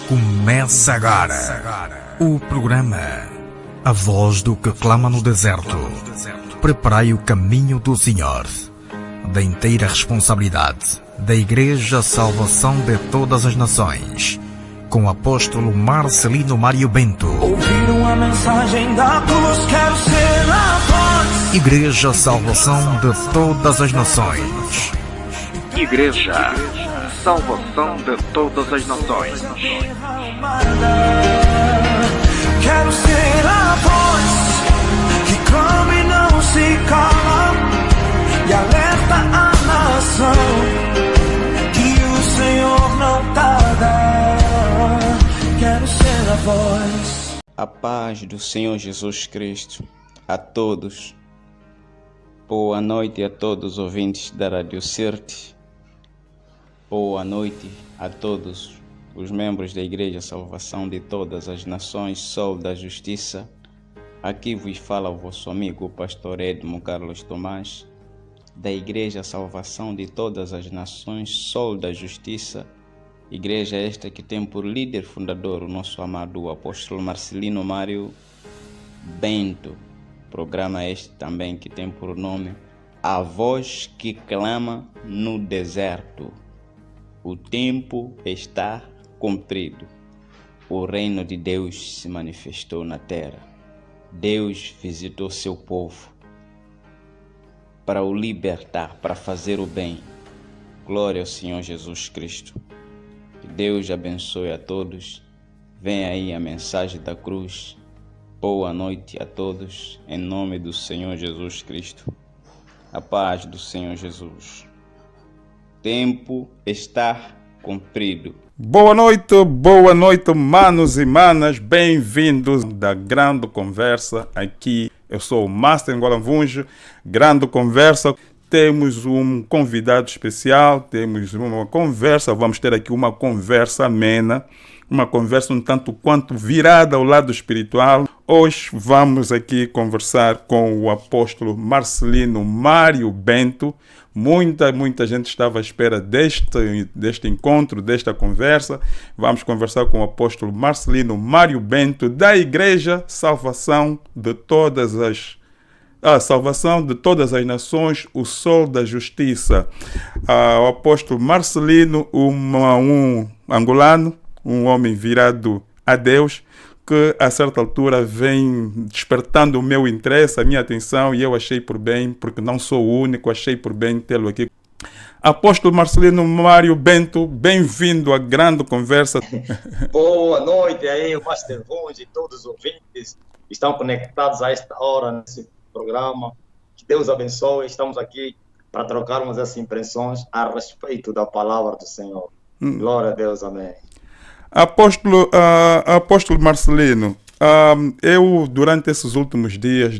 Começa agora o programa A Voz do que clama no deserto. Preparai o caminho do Senhor. Da inteira responsabilidade da Igreja Salvação de Todas as Nações, com o apóstolo Marcelino Mário Bento. Ouviram a mensagem da cruz, quero ser a voz. Igreja Salvação de Todas as Nações. Igreja Salvação de Todas as Nações. Quero ser a voz que clama e não se cala e alerta a nação que o Senhor não tarda. Quero ser a voz. A paz do Senhor Jesus Cristo a todos. Boa noite a todos os ouvintes da Rádio Sirte. Boa noite a todos os membros da Igreja Salvação de Todas as Nações, Sol da Justiça. Aqui vos fala o vosso amigo, pastor Edmo Carlos Tomás, da Igreja Salvação de Todas as Nações, Sol da Justiça. Igreja esta que tem por líder fundador o nosso amado apóstolo Marcelino Mário Bento. Programa este também que tem por nome A Voz que Clama no Deserto. O tempo está cumprido. O reino de Deus se manifestou na terra. Deus visitou seu povo para o libertar, para fazer o bem. Glória ao Senhor Jesus Cristo. Que Deus abençoe a todos. Vem aí a mensagem da cruz. Boa noite a todos, em nome do Senhor Jesus Cristo. A paz do Senhor Jesus. Tempo está cumprido. Boa noite, manos e manas. Bem-vindos da Grande Conversa. Aqui eu sou o Master Angola Mvunjo. Grande Conversa. Temos um convidado especial, temos uma conversa, vamos ter aqui uma conversa amena, uma conversa um tanto quanto virada ao lado espiritual. Hoje vamos aqui conversar com o apóstolo Marcelino Mário Bento. Muita gente estava à espera deste encontro, desta conversa. Vamos conversar com o apóstolo Marcelino Mário Bento, da Igreja Salvação de Todas as Nações, o Sol da Justiça. O apóstolo Marcelino, um angolano, um homem virado a Deus, que a certa altura vem despertando o meu interesse, a minha atenção, e eu achei por bem, porque não sou o único, achei por bem tê-lo aqui. Apóstolo Marcelino Mário Bento, bem-vindo à Grande Conversa. Boa noite aí, o Master Vunge e todos os ouvintes que estão conectados a esta hora nesse programa. Que Deus abençoe. Estamos aqui para trocarmos essas impressões a respeito da palavra do Senhor. Glória a Deus, amém. Apóstolo Marcelino, eu durante esses últimos dias,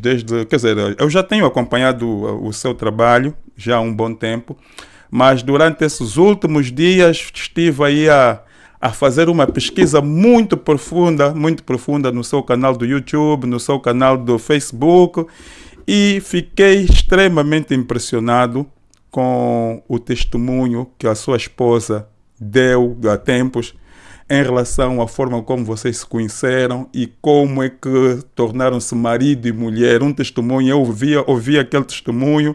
eu já tenho acompanhado o seu trabalho já há um bom tempo, mas durante esses últimos dias estive aí a fazer uma pesquisa muito profunda no seu canal do YouTube, no seu canal do Facebook, e fiquei extremamente impressionado com o testemunho que a sua esposa deu há tempos em relação à forma como vocês se conheceram e como é que tornaram-se marido e mulher. Um testemunho, eu ouvi aquele testemunho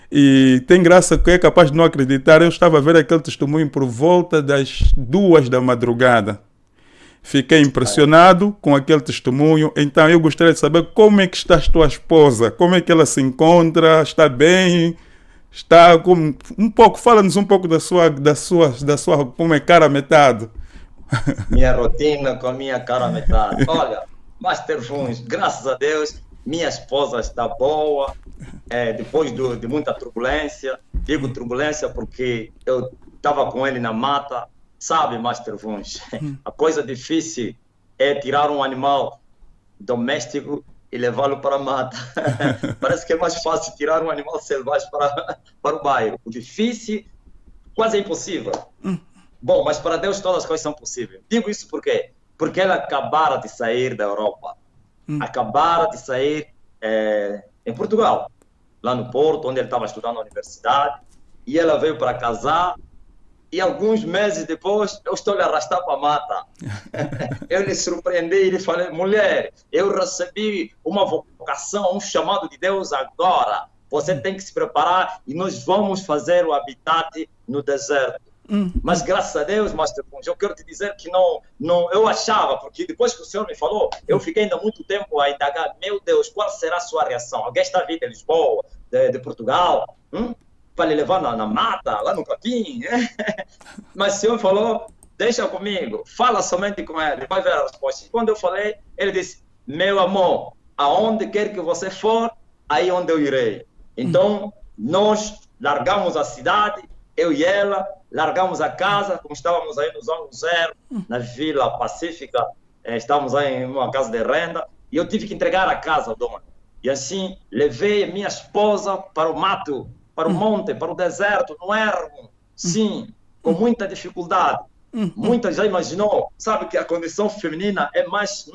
e tem graça que é capaz de não acreditar. Eu estava a ver aquele testemunho por volta das 2 da madrugada. Fiquei impressionado com aquele testemunho. Então eu gostaria de saber como é que está a tua esposa, como é que ela se encontra, está bem, está como fala-nos um pouco da sua como é cara metade. Minha rotina com a minha cara metade. Olha, Master Funge, graças a Deus, minha esposa está boa, depois de muita turbulência. Digo turbulência porque eu estava com ele na mata, sabe, Master Funge? A coisa difícil é tirar um animal doméstico e levá-lo para a mata. Parece que é mais fácil tirar um animal selvagem para o bairro. O difícil quase é impossível. Bom, mas para Deus todas as coisas são possíveis. Digo isso por quê? Porque ela acabara de sair da Europa. Acabara de sair em Portugal, lá no Porto, onde ele estava estudando na universidade. E ela veio para casar e alguns meses depois eu estou lhe arrastar para a mata. Eu lhe surpreendi e lhe falei, mulher, eu recebi uma vocação, um chamado de Deus agora. Você tem que se preparar e nós vamos fazer o habitat no deserto. Mas graças a Deus, Master Funge, eu quero te dizer que não, eu achava, porque depois que o senhor me falou, eu fiquei ainda muito tempo a indagar, meu Deus, qual será a sua reação? Alguém está vindo de Lisboa, de Portugal, para lhe levar na mata, lá no capim? Mas o senhor falou, deixa comigo, fala somente com ele, vai ver a resposta. E quando eu falei, ele disse, meu amor, aonde quer que você for, aí onde eu irei. Então, nós largamos a cidade, eu e ela, largamos a casa, como estávamos aí nos anos 0, na Vila Pacífica, estávamos aí em uma casa de renda, e eu tive que entregar a casa ao dono. E assim, levei a minha esposa para o mato, para o monte, para o deserto, no ermo, sim, com muita dificuldade. Muita já imaginou, sabe que a condição feminina é mais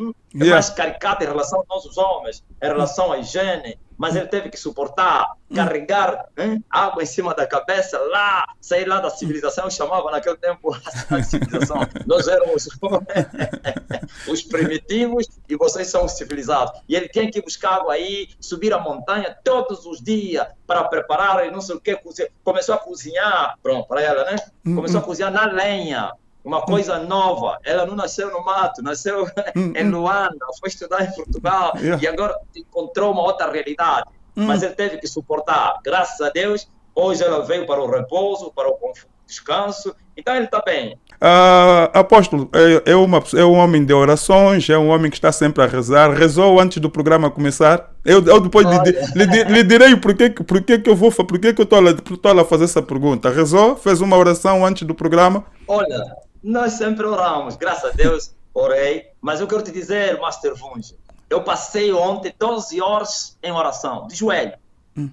caricata em relação a nós os homens, em relação à higiene, mas ele teve que suportar, carregar água em cima da cabeça, lá, sair lá da civilização, eu chamava naquele tempo a civilização. Nós éramos os primitivos e vocês são os civilizados. E ele tinha que buscar água aí, subir a montanha todos os dias para preparar e não sei o que, começou a cozinhar, pronto, para ela, né? Começou a cozinhar na lenha. Uma coisa nova, ela não nasceu no mato, nasceu em Luanda, foi estudar em Portugal e agora encontrou uma outra realidade, mas ele teve que suportar, graças a Deus, hoje ela veio para o repouso, para o descanso, então ele está bem. Apóstolo, é um homem de orações, é um homem que está sempre a rezar, rezou antes do programa começar, eu depois lhe direi por que eu estou a fazer essa pergunta, rezou, fez uma oração antes do programa? Olha, nós sempre oramos, graças a Deus, orei, mas eu quero te dizer, Master Funge, eu passei ontem 12 horas em oração, de joelho.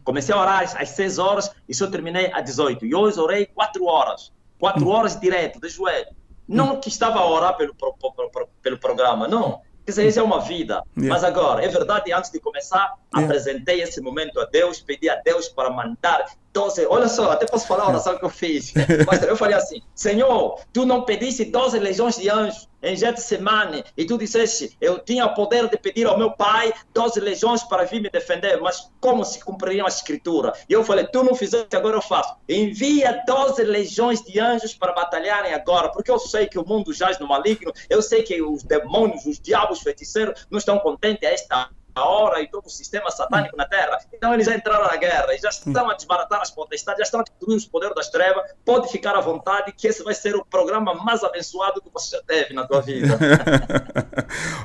Comecei a orar às 6 horas e só terminei às 18. E hoje orei 4 horas. 4 horas direto, de joelho. Não que estava a orar pelo programa, não. Quer dizer, isso é uma vida. Mas agora, é verdade, antes de começar, apresentei esse momento a Deus, pedi a Deus para mandar 12... Olha só, até posso falar a oração que eu fiz. Mas eu falei assim, Senhor, tu não pediste 12 legiões de anjos em Getsemane, e tu disseste, eu tinha poder de pedir ao meu pai 12 legiões para vir me defender, mas como se cumpriria a escritura? E eu falei, tu não fizeste, agora eu faço. Envia 12 legiões de anjos para batalharem agora, porque eu sei que o mundo jaz no maligno, eu sei que os demônios, os diabos, feiticeiros, não estão contentes a esta hora e todo o sistema satânico na Terra. Então eles já entraram na guerra e já estão a desbaratar as potestades, já estão a destruir os poderes das trevas. Pode ficar à vontade que esse vai ser o programa mais abençoado que você já teve na tua vida.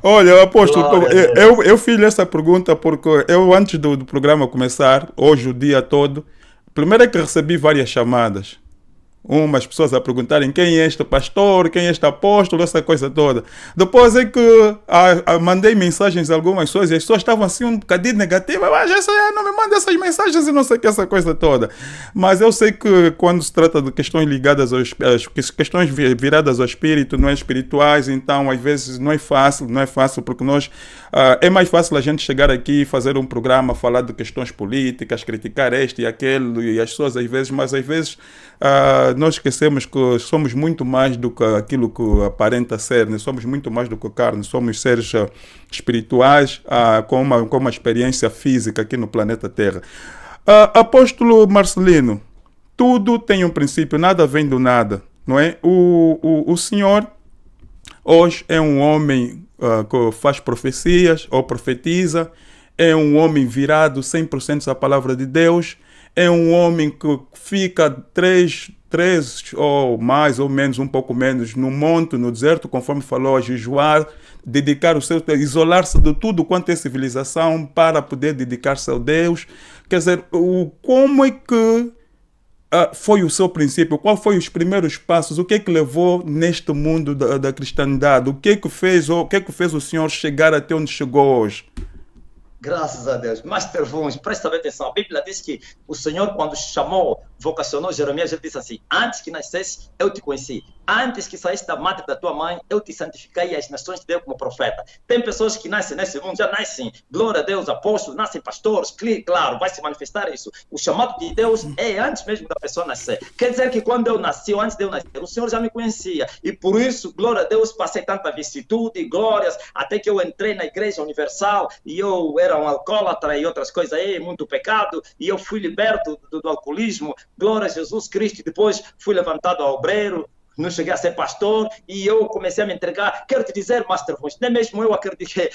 Olha, apóstolo, eu fiz essa pergunta porque eu, antes do programa começar, hoje o dia todo, primeiro é que recebi várias chamadas. Umas pessoas a perguntarem quem é este pastor, quem é este apóstolo, essa coisa toda. Depois é que mandei mensagens a algumas pessoas e as pessoas estavam assim um bocadinho negativas. Mas não me manda essas mensagens e não sei o que, essa coisa toda. Mas eu sei que quando se trata de questões ligadas questões viradas ao espírito, não é espirituais, então às vezes não é fácil porque nós... é mais fácil a gente chegar aqui e fazer um programa, falar de questões políticas, criticar este e aquele, e as pessoas às vezes, mas às vezes nós esquecemos que somos muito mais do que aquilo que aparenta ser, né? Somos muito mais do que carne, somos seres espirituais com uma experiência física aqui no planeta Terra. Apóstolo Marcelino, tudo tem um princípio, nada vem do nada, não é? O senhor hoje é um homem que faz profecias ou profetiza, é um homem virado 100% à palavra de Deus, é um homem que fica três ou mais ou menos, um pouco menos, no monte, no deserto, conforme falou, a jejuar, isolar-se de tudo quanto é civilização para poder dedicar-se a Deus. Quer dizer, como é que foi o seu princípio? Qual foi os primeiros passos? O que é que levou neste mundo da cristandade? O que é que fez o senhor chegar até onde chegou hoje? Graças a Deus. Master Funge, presta bem atenção. A Bíblia diz que o Senhor, quando chamou vocacionou Jeremias, ele disse assim: antes que nascesse, eu te conheci. Antes que saísse da madre da tua mãe, eu te santifiquei e as nações te dei como profeta. Tem pessoas que nascem nesse mundo, já nascem, glória a Deus, apóstolos, nascem pastores, claro, vai se manifestar isso. O chamado de Deus é antes mesmo da pessoa nascer. Quer dizer que quando eu nasci, ou antes de eu nascer, o Senhor já me conhecia. E por isso, glória a Deus, passei tanta vicissitude e glórias, até que eu entrei na Igreja Universal, e eu era um alcoólatra e outras coisas aí, muito pecado, e eu fui liberto do alcoolismo, glória a Jesus Cristo, e depois fui levantado ao obreiro, não cheguei a ser pastor, e eu comecei a me entregar. Quero te dizer, Master Voice, nem mesmo eu acreditei,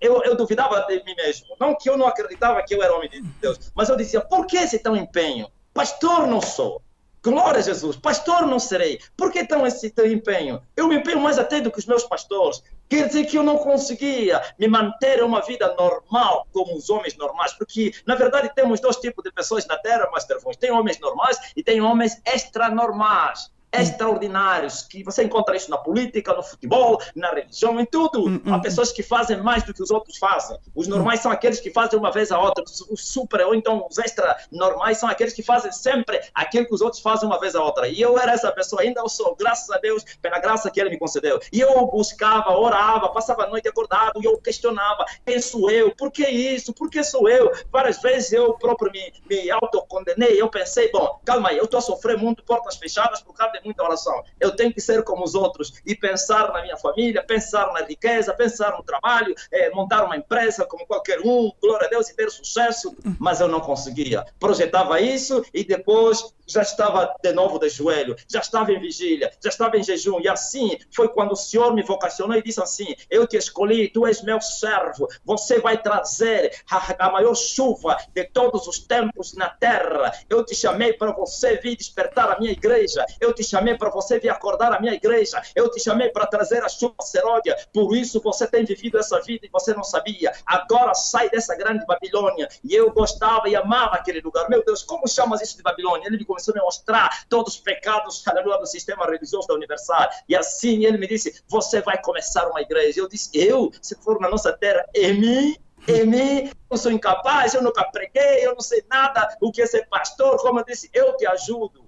eu duvidava de mim mesmo, não que eu não acreditava que eu era homem de Deus, mas eu dizia: por que esse tão empenho? Pastor não sou. Glória a Jesus, pastor não serei. Por que tão esse tão empenho? Eu me empenho mais até do que os meus pastores. Quer dizer que eu não conseguia me manter uma vida normal como os homens normais, porque na verdade temos dois tipos de pessoas na Terra, Master Voice. Tem homens normais e tem homens extranormais, extraordinários, que você encontra isso na política, no futebol, na religião, em tudo. Há pessoas que fazem mais do que os outros fazem. Os normais são aqueles que fazem uma vez a outra. Os super, ou então os extra normais, são aqueles que fazem sempre aquilo que os outros fazem uma vez a outra. E eu era essa pessoa, ainda eu sou, graças a Deus, pela graça que Ele me concedeu. E eu buscava, orava, passava a noite acordado, e eu questionava: quem sou eu? Por que isso? Por que sou eu? Várias vezes eu próprio me autocondenei. Eu pensei: bom, calma aí, eu estou a sofrer muito, portas fechadas por causa de muita oração. Eu tenho que ser como os outros e pensar na minha família, pensar na riqueza, pensar no trabalho, montar uma empresa como qualquer um, glória a Deus, e ter sucesso. Mas eu não conseguia. Projetava isso e depois já estava de novo de joelho, já estava em vigília, já estava em jejum. E assim foi quando o Senhor me vocacionou e disse assim: eu te escolhi, tu és meu servo, você vai trazer a maior chuva de todos os tempos na terra. Eu te chamei para você vir despertar a minha igreja, eu te chamei para você vir acordar a minha igreja, eu te chamei para trazer a chuva seródia. Por isso você tem vivido essa vida e você não sabia. Agora sai dessa grande Babilônia. E eu gostava e amava aquele lugar. Meu Deus, como chamas isso de Babilônia? Ele me começou a me mostrar todos os pecados, aleluia, do sistema religioso da Universal. E assim ele me disse: você vai começar uma igreja. Eu disse: eu, se for na nossa terra, em mim, eu sou incapaz, eu nunca preguei, eu não sei nada o que é ser pastor. Como eu disse, eu te ajudo.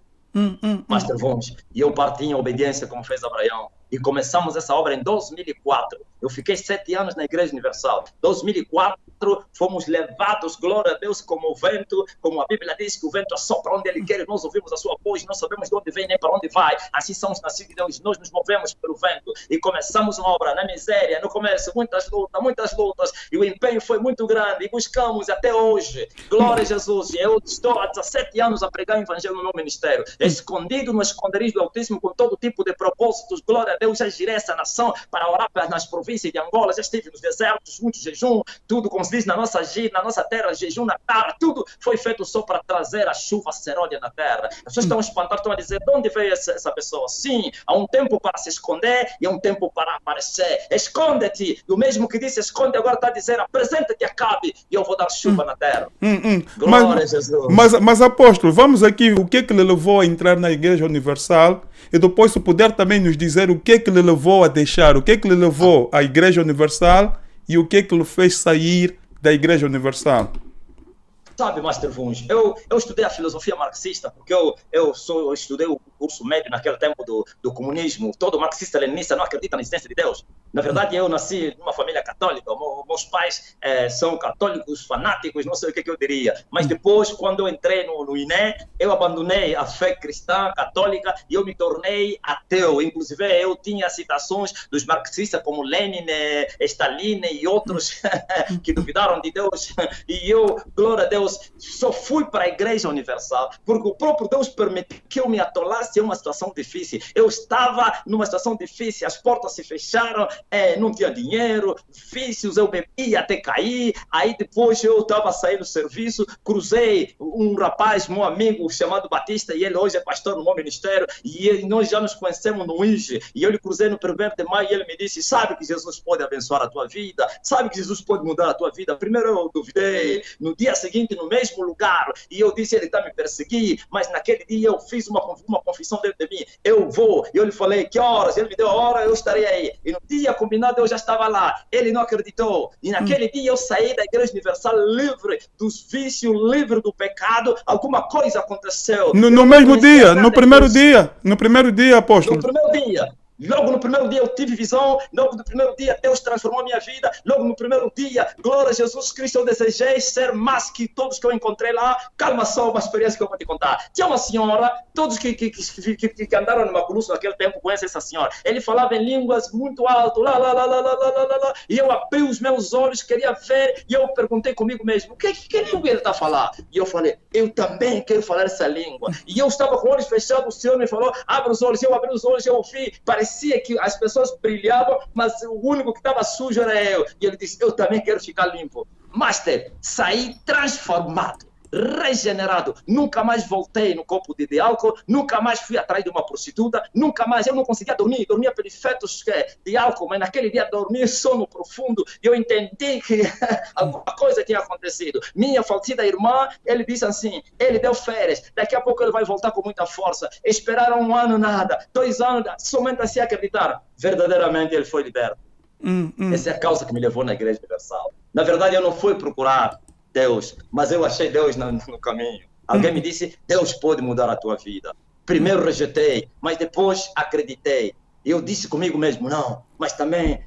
Master Voice. E eu parti em obediência, como fez Abraão. E começamos essa obra em 2004. Eu fiquei 7 anos na Igreja Universal. 2004 fomos levados, glória a Deus, como o vento, como a Bíblia diz que o vento assopra onde Ele quer e nós ouvimos a sua voz, não sabemos de onde vem nem para onde vai. Assim somos nascidos de Deus, nós nos movemos pelo vento. E começamos uma obra na miséria, no começo, muitas lutas, e o empenho foi muito grande, e buscamos até hoje. Glória a Jesus. E eu estou há 17 anos a pregar o Evangelho no meu ministério, escondido no esconderijo do Altíssimo, com todo tipo de propósitos. Glória a Deus, já girei essa nação para orar nas províncias de Angola, já estive nos desertos, muito jejum, tudo, como se diz, na nossa terra, jejum na terra, tudo foi feito só para trazer a chuva seródia na terra. As pessoas estão espantadas, estão a dizer: de onde veio essa pessoa? Sim, há um tempo para se esconder e há um tempo para aparecer. Esconde-te, o mesmo que disse esconde, agora está a dizer: apresenta-te, Acabe, e eu vou dar chuva na terra. Glória a Jesus. Mas apóstolo, vamos aqui, o que lhe levou a entrar na Igreja Universal? E depois, se puder também nos dizer o que lhe levou a deixar, o que lhe levou à Igreja Universal e o que lhe fez sair da Igreja Universal. Sabe, Master Vuns, eu estudei a filosofia marxista, porque eu estudei o curso médio naquele tempo do comunismo. Todo marxista-leninista não acredita na existência de Deus. Na verdade, eu nasci numa família católica. Meus pais são católicos, fanáticos, não sei o que eu diria. Mas depois, quando eu entrei no INE, eu abandonei a fé cristã, católica, e eu me tornei ateu. Inclusive, eu tinha citações dos marxistas como Lenin, Stalin e outros que duvidaram de Deus. E eu, glória a Deus, só fui para a Igreja Universal porque o próprio Deus permitiu que eu me atolasse em uma situação difícil. Eu estava numa situação difícil, as portas se fecharam, não tinha dinheiro, vícios, eu bebia até cair. Aí depois eu estava saindo do serviço, cruzei um rapaz, meu amigo, chamado Batista, e ele hoje é pastor no meu ministério, e nós já nos conhecemos no INGE, e eu lhe cruzei no 1º de maio, e ele me disse: sabe que Jesus pode abençoar a tua vida? Sabe que Jesus pode mudar a tua vida? Primeiro eu duvidei, no dia seguinte no mesmo lugar, e eu disse: ele está me perseguindo, mas naquele dia eu fiz uma confissão dentro de mim: eu vou. E eu lhe falei: que horas? Ele me deu a hora, eu estarei aí. E no dia combinado, eu já estava lá. Ele não acreditou. E naquele dia eu saí da Igreja Universal livre dos vícios, livre do pecado. Alguma coisa aconteceu. No mesmo dia, no primeiro dia, apóstolo. No primeiro dia. Logo no primeiro dia eu tive visão, logo no primeiro dia Deus transformou a minha vida, logo no primeiro dia, glória a Jesus Cristo, eu desejei ser mais que todos que eu encontrei lá. Calma só, uma experiência que eu vou te contar. Tinha uma senhora, todos que andaram no Maculuço naquele tempo conhecem essa senhora. Ele falava em línguas muito alto, e eu abri os meus olhos, queria ver, e eu perguntei comigo mesmo, que língua ele está falando? E eu falei, eu também quero falar essa língua. E eu estava com os olhos fechados, o Senhor me falou, abre os olhos, eu abri os olhos, eu ouvi, parecia que as pessoas brilhavam, mas o único que estava sujo era eu. E ele disse, eu também quero ficar limpo. Master, saí transformado, regenerado. Nunca mais voltei no copo de álcool, nunca mais fui atrás de uma prostituta, nunca mais, eu não conseguia dormir, dormia pelos efeitos de álcool, mas naquele dia dormi sono profundo e eu entendi que alguma coisa tinha acontecido. Minha falecida irmã, ele disse assim, ele deu férias, daqui a pouco ele vai voltar com muita força. Esperaram 1 ano nada, 2 anos, somente assim acreditaram. Verdadeiramente ele foi liberto. Essa é a causa que me levou na Igreja Universal. Na verdade eu não fui procurar Deus, mas eu achei Deus no caminho. Alguém me disse, Deus pode mudar a tua vida. Primeiro rejeitei, mas depois acreditei. Eu disse comigo mesmo, não, mas também,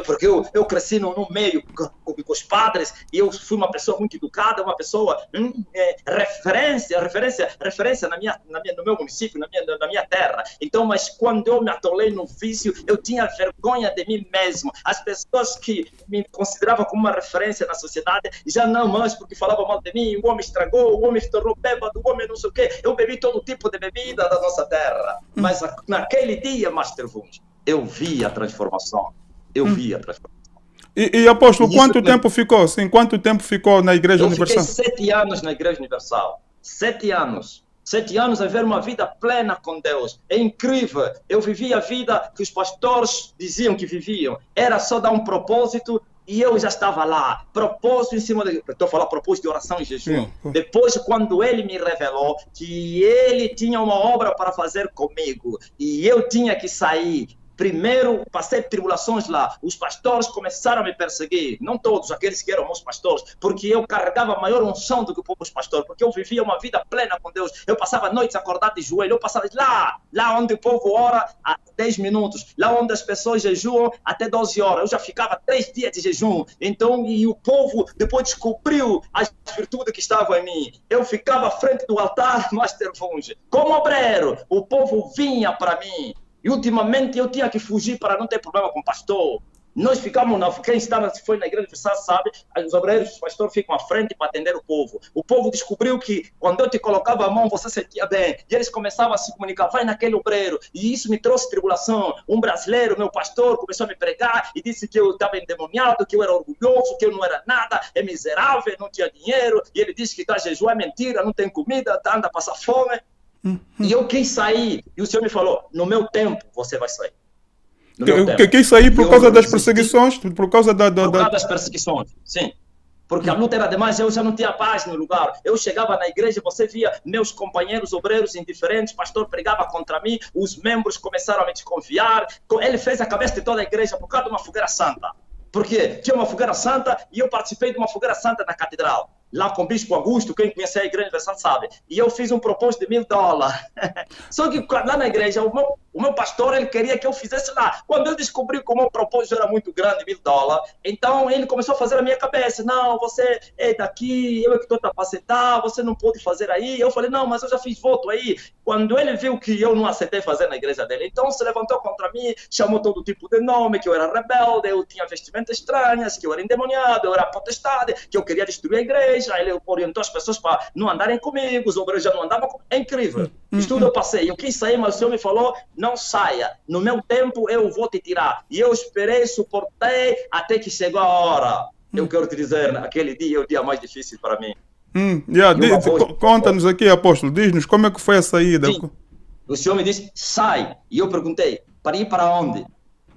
porque eu cresci no meio com os padres, e eu fui uma pessoa muito educada, uma pessoa referência no meu município, na minha terra. Então, mas quando eu me atolei no vício, eu tinha vergonha de mim mesmo. As pessoas que me consideravam como uma referência na sociedade, já não mais, porque falavam mal de mim, o homem estragou, o homem se tornou bêbado, o homem não sei o quê. Eu bebi todo tipo de bebida da nossa terra. Mas naquele dia, Master Vuns, eu vi a transformação. E apóstolo, quanto tempo ficou? Sim, quanto tempo ficou na Igreja Universal? Eu fiquei 7 anos na Igreja Universal. 7 anos. 7 anos a viver uma vida plena com Deus. É incrível. Eu vivi a vida que os pastores diziam que viviam. Era só dar um propósito e eu já estava lá. Propósito em cima de... Estou falando propósito de oração e jejum. Depois, quando ele me revelou que ele tinha uma obra para fazer comigo e eu tinha que sair. Primeiro, passei tribulações lá. Os pastores começaram a me perseguir. Não todos, aqueles que eram meus pastores. Porque eu carregava maior unção do que o povo dos pastores. Porque eu vivia uma vida plena com Deus. Eu passava noites acordado de joelho. Eu passava lá onde o povo ora há 10 minutos. Lá onde as pessoas jejuam até 12 horas. Eu já ficava 3 dias de jejum. Então, e o povo depois descobriu as virtudes que estavam em mim. Eu ficava à frente do altar, Master Vuns. Como obreiro, o povo vinha para mim. E ultimamente eu tinha que fugir para não ter problema com o pastor. Nós ficamos, quem foi na Igreja Universal sabe, os obreiros, os pastores ficam à frente para atender o povo. O povo descobriu que quando eu te colocava a mão, você sentia bem. E eles começavam a se comunicar, vai naquele obreiro. E isso me trouxe tribulação. Um brasileiro, meu pastor, começou a me pregar e disse que eu estava endemoniado, que eu era orgulhoso, que eu não era nada, é miserável, não tinha dinheiro. E ele disse que está jejum, é mentira, não tem comida, anda a passar fome. E eu quis sair, e o Senhor me falou, no meu tempo você vai sair. Eu quis sair por causa das perseguições? Por causa das perseguições, sim. Porque a luta era demais, eu já não tinha paz no lugar. Eu chegava na igreja, você via meus companheiros obreiros indiferentes, o pastor pregava contra mim, os membros começaram a me desconfiar. Ele fez a cabeça de toda a igreja por causa de uma fogueira santa. Porque tinha uma fogueira santa e eu participei de uma fogueira santa na catedral. Lá com o Bispo Augusto, quem conhece a Igreja Universal sabe. E eu fiz um propósito de $1000. Só que lá na igreja, o meu pastor, ele queria que eu fizesse lá. Quando ele descobriu que o meu propósito era muito grande, $1000, então ele começou a fazer a minha cabeça. Não, você é daqui, eu é que estou capacitado, você não pode fazer aí. Eu falei, não, mas eu já fiz voto aí. Quando ele viu que eu não aceitei fazer na igreja dele, então se levantou contra mim, chamou todo tipo de nome, que eu era rebelde, eu tinha vestimentas estranhas, que eu era endemoniado, eu era potestade, que eu queria destruir a igreja. Ele orientou as pessoas para não andarem comigo, os obreiros já não andavam comigo. É incrível. Isso tudo eu passei. Eu quis sair, mas o Senhor me falou, não saia. No meu tempo eu vou te tirar. E eu esperei, suportei, até que chegou a hora. Eu quero te dizer, aquele dia é o dia mais difícil para mim. Conta-nos aqui, apóstolo. Diz-nos como é que foi a saída. Sim. O Senhor me disse, sai. E eu perguntei, para ir para onde?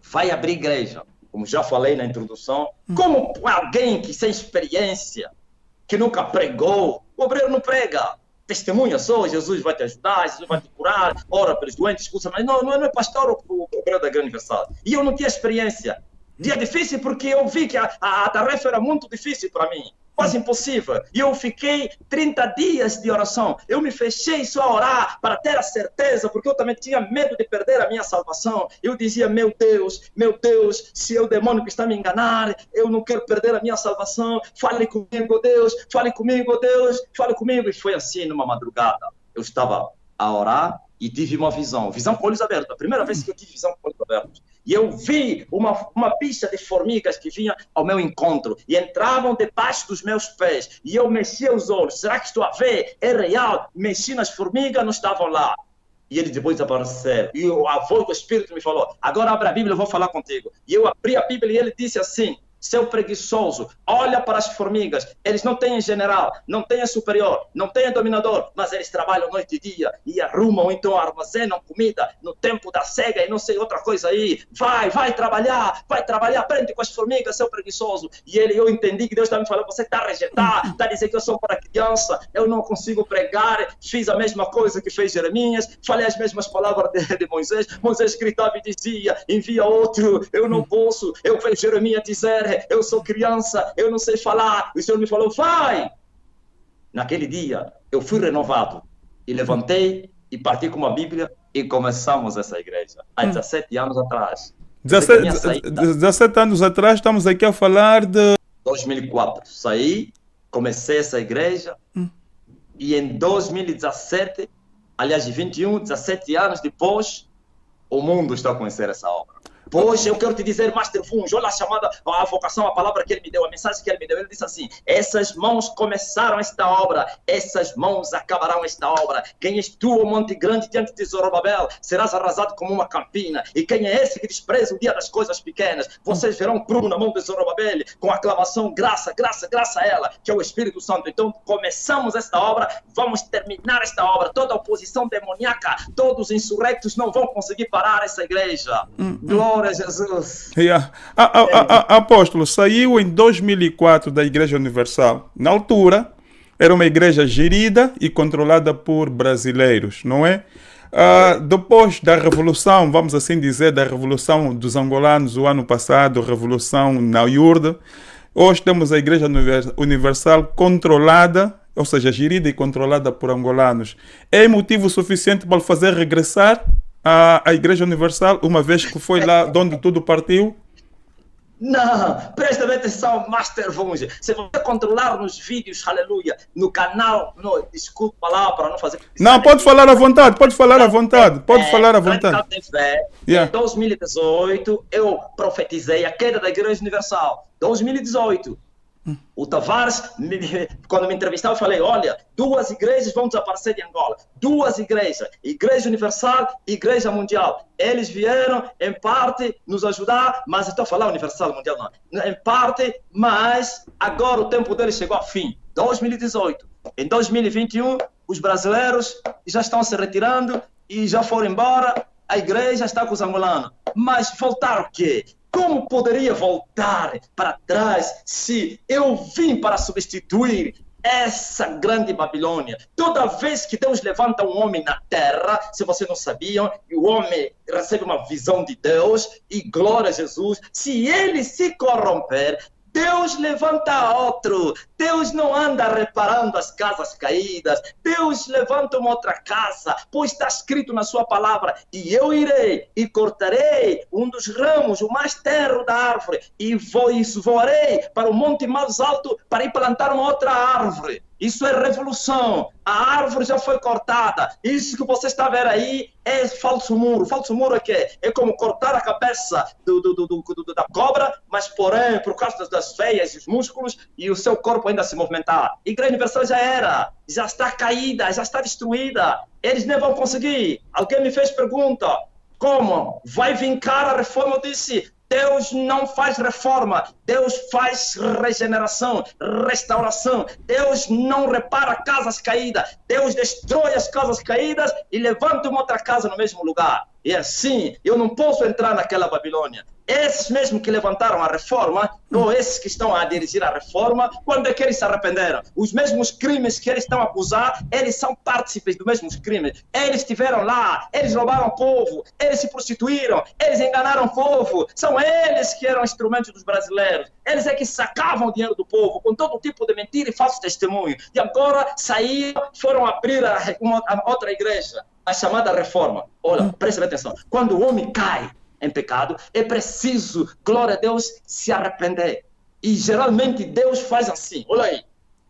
Vai abrir igreja. Como já falei na introdução, como alguém que sem experiência, que nunca pregou, o obreiro não prega, testemunha só, Jesus vai te ajudar, Jesus vai te curar, ora pelos doentes, expulsa, mas não é pastor o obreiro da Igreja Universal. E eu não tinha experiência. Dia difícil porque eu vi que a tarefa era muito difícil para mim. Quase impossível. E eu fiquei 30 dias de oração. Eu me fechei só a orar para ter a certeza, porque eu também tinha medo de perder a minha salvação. Eu dizia, meu Deus, se é o demônio que está me enganar, eu não quero perder a minha salvação. Fale comigo, Deus, fale comigo, Deus, fale comigo. E foi assim numa madrugada. Eu estava a orar e tive uma visão com olhos abertos. A primeira vez que eu tive visão com olhos abertos. E eu vi uma pista de formigas que vinha ao meu encontro e entravam debaixo dos meus pés. E eu mexia os olhos. Será que estou a ver? É real. Mexi nas formigas, não estavam lá. E eles depois apareceram. E a voz do Espírito me falou, agora abre a Bíblia, eu vou falar contigo. E eu abri a Bíblia e ele disse assim, seu preguiçoso, olha para as formigas, eles não têm general, não têm superior, não têm dominador, mas eles trabalham noite e dia e arrumam, então armazenam comida no tempo da cega e não sei outra coisa aí. Vai trabalhar, aprende com as formigas, seu preguiçoso. E eu entendi que Deus está me falando, você está a rejeitar, está a dizer que eu sou para criança, eu não consigo pregar, fiz a mesma coisa que fez Jeremias, falei as mesmas palavras de Moisés. Moisés gritava e dizia, envia outro, eu não posso. Eu vejo Jeremias dizer, eu sou criança, eu não sei falar. O Senhor me falou, vai! Naquele dia, eu fui renovado e levantei e parti com uma Bíblia e começamos essa igreja. Há 17 anos atrás. 17 anos atrás, estamos aqui a falar de... 2004. Saí, comecei essa igreja e em 2017, aliás, 17 anos depois, o mundo está a conhecer essa obra. Pois eu quero te dizer, Master Funge, olha a chamada, a vocação, a palavra que ele me deu, a mensagem que ele me deu. Ele disse assim, essas mãos começaram esta obra, essas mãos acabarão esta obra. Quem és tu, o monte grande, diante de Zorobabel, serás arrasado como uma campina. E quem é esse que despreza o dia das coisas pequenas? Vocês verão prumo na mão de Zorobabel, com aclamação, graça a ela, que é o Espírito Santo. Então começamos esta obra, vamos terminar esta obra. Toda a oposição demoníaca, todos os insurrectos não vão conseguir parar essa igreja. Glória a Jesus. Yeah. Apóstolo, saiu em 2004 da Igreja Universal. Na altura, era uma igreja gerida e controlada por brasileiros, não é? Depois da Revolução, vamos assim dizer, da Revolução dos Angolanos, o ano passado, Revolução na Iurde, hoje temos a Igreja Universal controlada, ou seja, gerida e controlada por angolanos. É motivo suficiente para fazer regressar a Igreja Universal, uma vez que foi lá de onde tudo partiu? Não, presta bem atenção, Master Funge. Se você controlar nos vídeos, aleluia, no canal, desculpa lá para não fazer... Não, pode falar à vontade, pode falar à vontade. Em 2018, eu profetizei a queda da Igreja Universal. 2018. O Tavares, quando me entrevistava, eu falei, olha, 2 igrejas vão desaparecer de Angola. 2 igrejas, Igreja Universal e Igreja Mundial. Eles vieram, em parte, nos ajudar, mas estou a falar Universal, Mundial não. Em parte, mas agora o tempo deles chegou ao fim. 2018. Em 2021, os brasileiros já estão se retirando e já foram embora. A igreja está com os angolanos. Mas voltar o quê? Como poderia voltar para trás se eu vim para substituir essa grande Babilônia? Toda vez que Deus levanta um homem na terra, se vocês não sabiam, e o homem recebe uma visão de Deus, e glória a Jesus, se ele se corromper, Deus levanta outro. Deus não anda reparando as casas caídas. Deus levanta uma outra casa, pois está escrito na sua palavra, e eu irei e cortarei um dos ramos, o mais tenro da árvore, e voarei para o monte mais alto para ir plantar uma outra árvore. Isso é revolução. A árvore já foi cortada. Isso que você está vendo aí é falso muro. Falso muro é quê? É como cortar a cabeça da cobra, mas porém, por causa das veias e os músculos, e o seu corpo ainda se movimentar. A Igreja Universal já era. Já está caída, já está destruída. Eles nem vão conseguir. Alguém me fez pergunta. Como? Vai vincar a reforma? Eu disse... Deus não faz reforma, Deus faz regeneração, restauração. Deus não repara casas caídas, Deus destrói as casas caídas e levanta uma outra casa no mesmo lugar. E assim, eu não posso entrar naquela Babilônia. esses mesmos que levantaram a reforma, ou esses que estão a dirigir a reforma, quando é que eles se arrependeram? Os mesmos crimes que eles estão a acusar, eles são partícipes dos mesmos crimes. Eles estiveram lá, eles roubaram o povo, eles se prostituíram, eles enganaram o povo. São eles que eram instrumentos dos brasileiros. Eles é que sacavam o dinheiro do povo com todo tipo de mentira e falso testemunho. E agora saíram, foram abrir a outra igreja, a chamada reforma. Olha, preste atenção. Quando o homem cai em pecado, é preciso, glória a Deus, se arrepender. E geralmente Deus faz assim, olha aí.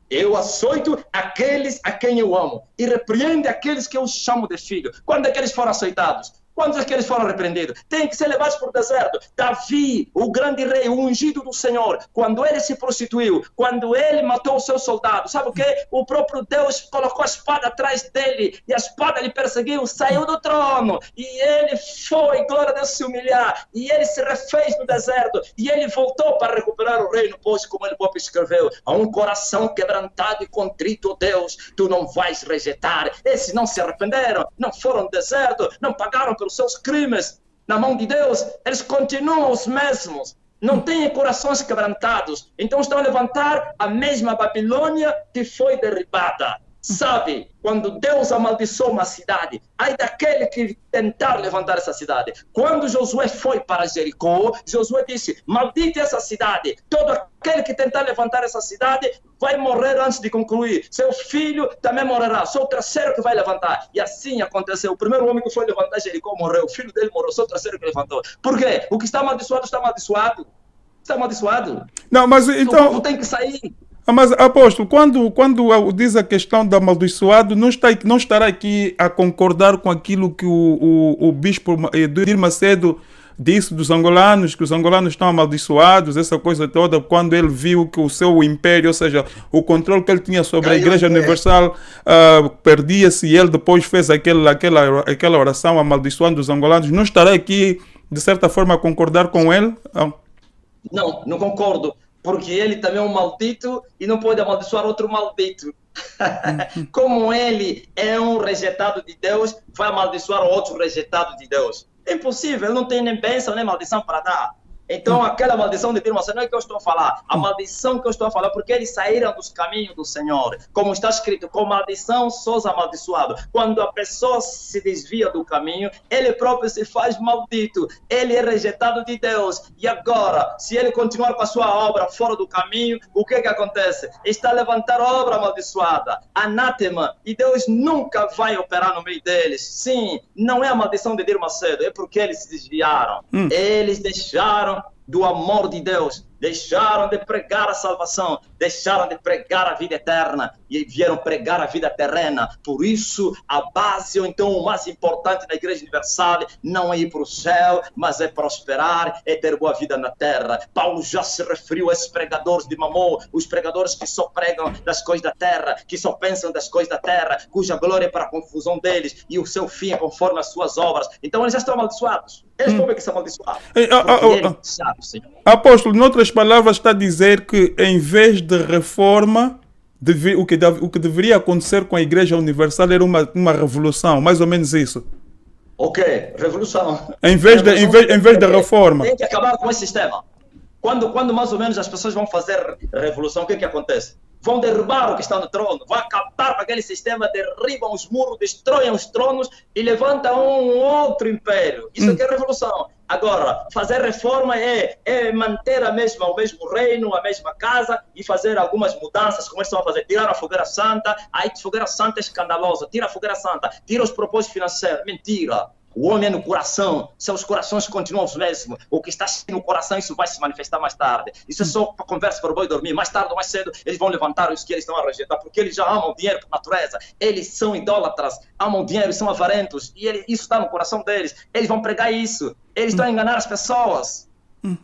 Eu açoito aqueles a quem eu amo e repreende aqueles que eu chamo de filho. Quando é que eles foram açoitados? Quando é que eles foram repreendidos? Tem que ser levados para o deserto. Davi, o grande rei, o ungido do Senhor, quando ele se prostituiu, quando ele matou os seus soldados, sabe o que? O próprio Deus colocou a espada atrás dele e a espada lhe perseguiu, saiu do trono e ele foi, glória a Deus, se humilhar e ele se refez no deserto e ele voltou para recuperar o reino, pois como ele próprio escreveu, a um coração quebrantado e contrito, Deus, tu não vais rejeitar. Esses não se arrependeram, não foram no deserto, não pagaram pelos seus crimes na mão de Deus, eles continuam os mesmos, não têm corações quebrantados, então estão a levantar a mesma Babilônia que foi derribada. Sabe, quando Deus amaldiçoou uma cidade, ai daquele que tentar levantar essa cidade. Quando Josué foi para Jericó, Josué disse, maldita essa cidade, todo aquele que tentar levantar essa cidade vai morrer antes de concluir, seu filho também morrerá, sou o terceiro que vai levantar. E assim aconteceu, o primeiro homem que foi levantar Jericó morreu, o filho dele morreu, sou o terceiro que levantou. Por quê? O que está amaldiçoado, está amaldiçoado. Está amaldiçoado. Não, mas então... O povo tem que sair. Mas, apóstolo, quando diz a questão do amaldiçoado, não estará aqui a concordar com aquilo que o bispo Edir Macedo disse dos angolanos, que os angolanos estão amaldiçoados, essa coisa toda, quando ele viu que o seu império, ou seja, o controle que ele tinha sobre a Igreja Universal perdia-se e ele depois fez aquela oração amaldiçoando os angolanos. Não estará aqui, de certa forma, a concordar com ele? Não concordo. Porque ele também é um maldito e não pode amaldiçoar outro maldito. Como ele é um rejeitado de Deus, vai amaldiçoar outro rejeitado de Deus. É impossível, ele não tem nem bênção nem maldição para dar. Então aquela maldição de Dirma, não é que eu estou a falar. A maldição que eu estou a falar, porque eles saíram dos caminhos do Senhor. Como está escrito, com maldição sós amaldiçoado. Quando a pessoa se desvia do caminho, ele próprio se faz maldito. Ele é rejeitado de Deus. E agora, se ele continuar com a sua obra fora do caminho, o que acontece? Está a levantar obra amaldiçoada, anátema. E Deus nunca vai operar no meio deles. Sim, não é a maldição de Dirma Macedo, é porque eles se desviaram. Eles deixaram do amor de Deus, deixaram de pregar a salvação, deixaram de pregar a vida eterna e vieram pregar a vida terrena. Por isso, a base, ou então o mais importante da Igreja Universal, não é ir para o céu, mas é prosperar, é ter boa vida na terra. Paulo já se referiu a esses pregadores de Mamon, os pregadores que só pregam das coisas da terra, que só pensam das coisas da terra, cuja glória é para a confusão deles e o seu fim é conforme as suas obras. Então eles já estão amaldiçoados. Eles podem que são amaldiçoados. Apóstolo, em outras palavras, está a dizer que em vez de reforma, o que deveria acontecer com a Igreja Universal era uma revolução, mais ou menos isso. Ok, revolução. Em vez da reforma. Tem que acabar com esse sistema. Quando mais ou menos as pessoas vão fazer revolução, o que acontece? Vão derrubar o que está no trono, vão acabar com aquele sistema, derribam os muros, destroem os tronos e levantam um outro império. Isso aqui é revolução. Agora, fazer reforma é manter o mesmo reino, a mesma casa e fazer algumas mudanças, como eles estão a fazer. Tirar a fogueira santa, a fogueira santa é escandalosa, tira a fogueira santa, tira os propósitos financeiros, mentira. O homem é no coração, seus corações continuam os mesmos. O que está no coração, isso vai se manifestar mais tarde. Isso é só para conversa para o boi dormir. Mais tarde ou mais cedo, eles vão levantar os que eles estão a rejeitar, porque eles já amam dinheiro por natureza. Eles são idólatras, amam dinheiro, são avarentos. E isso está no coração deles. Eles vão pregar isso. Eles estão a enganar as pessoas.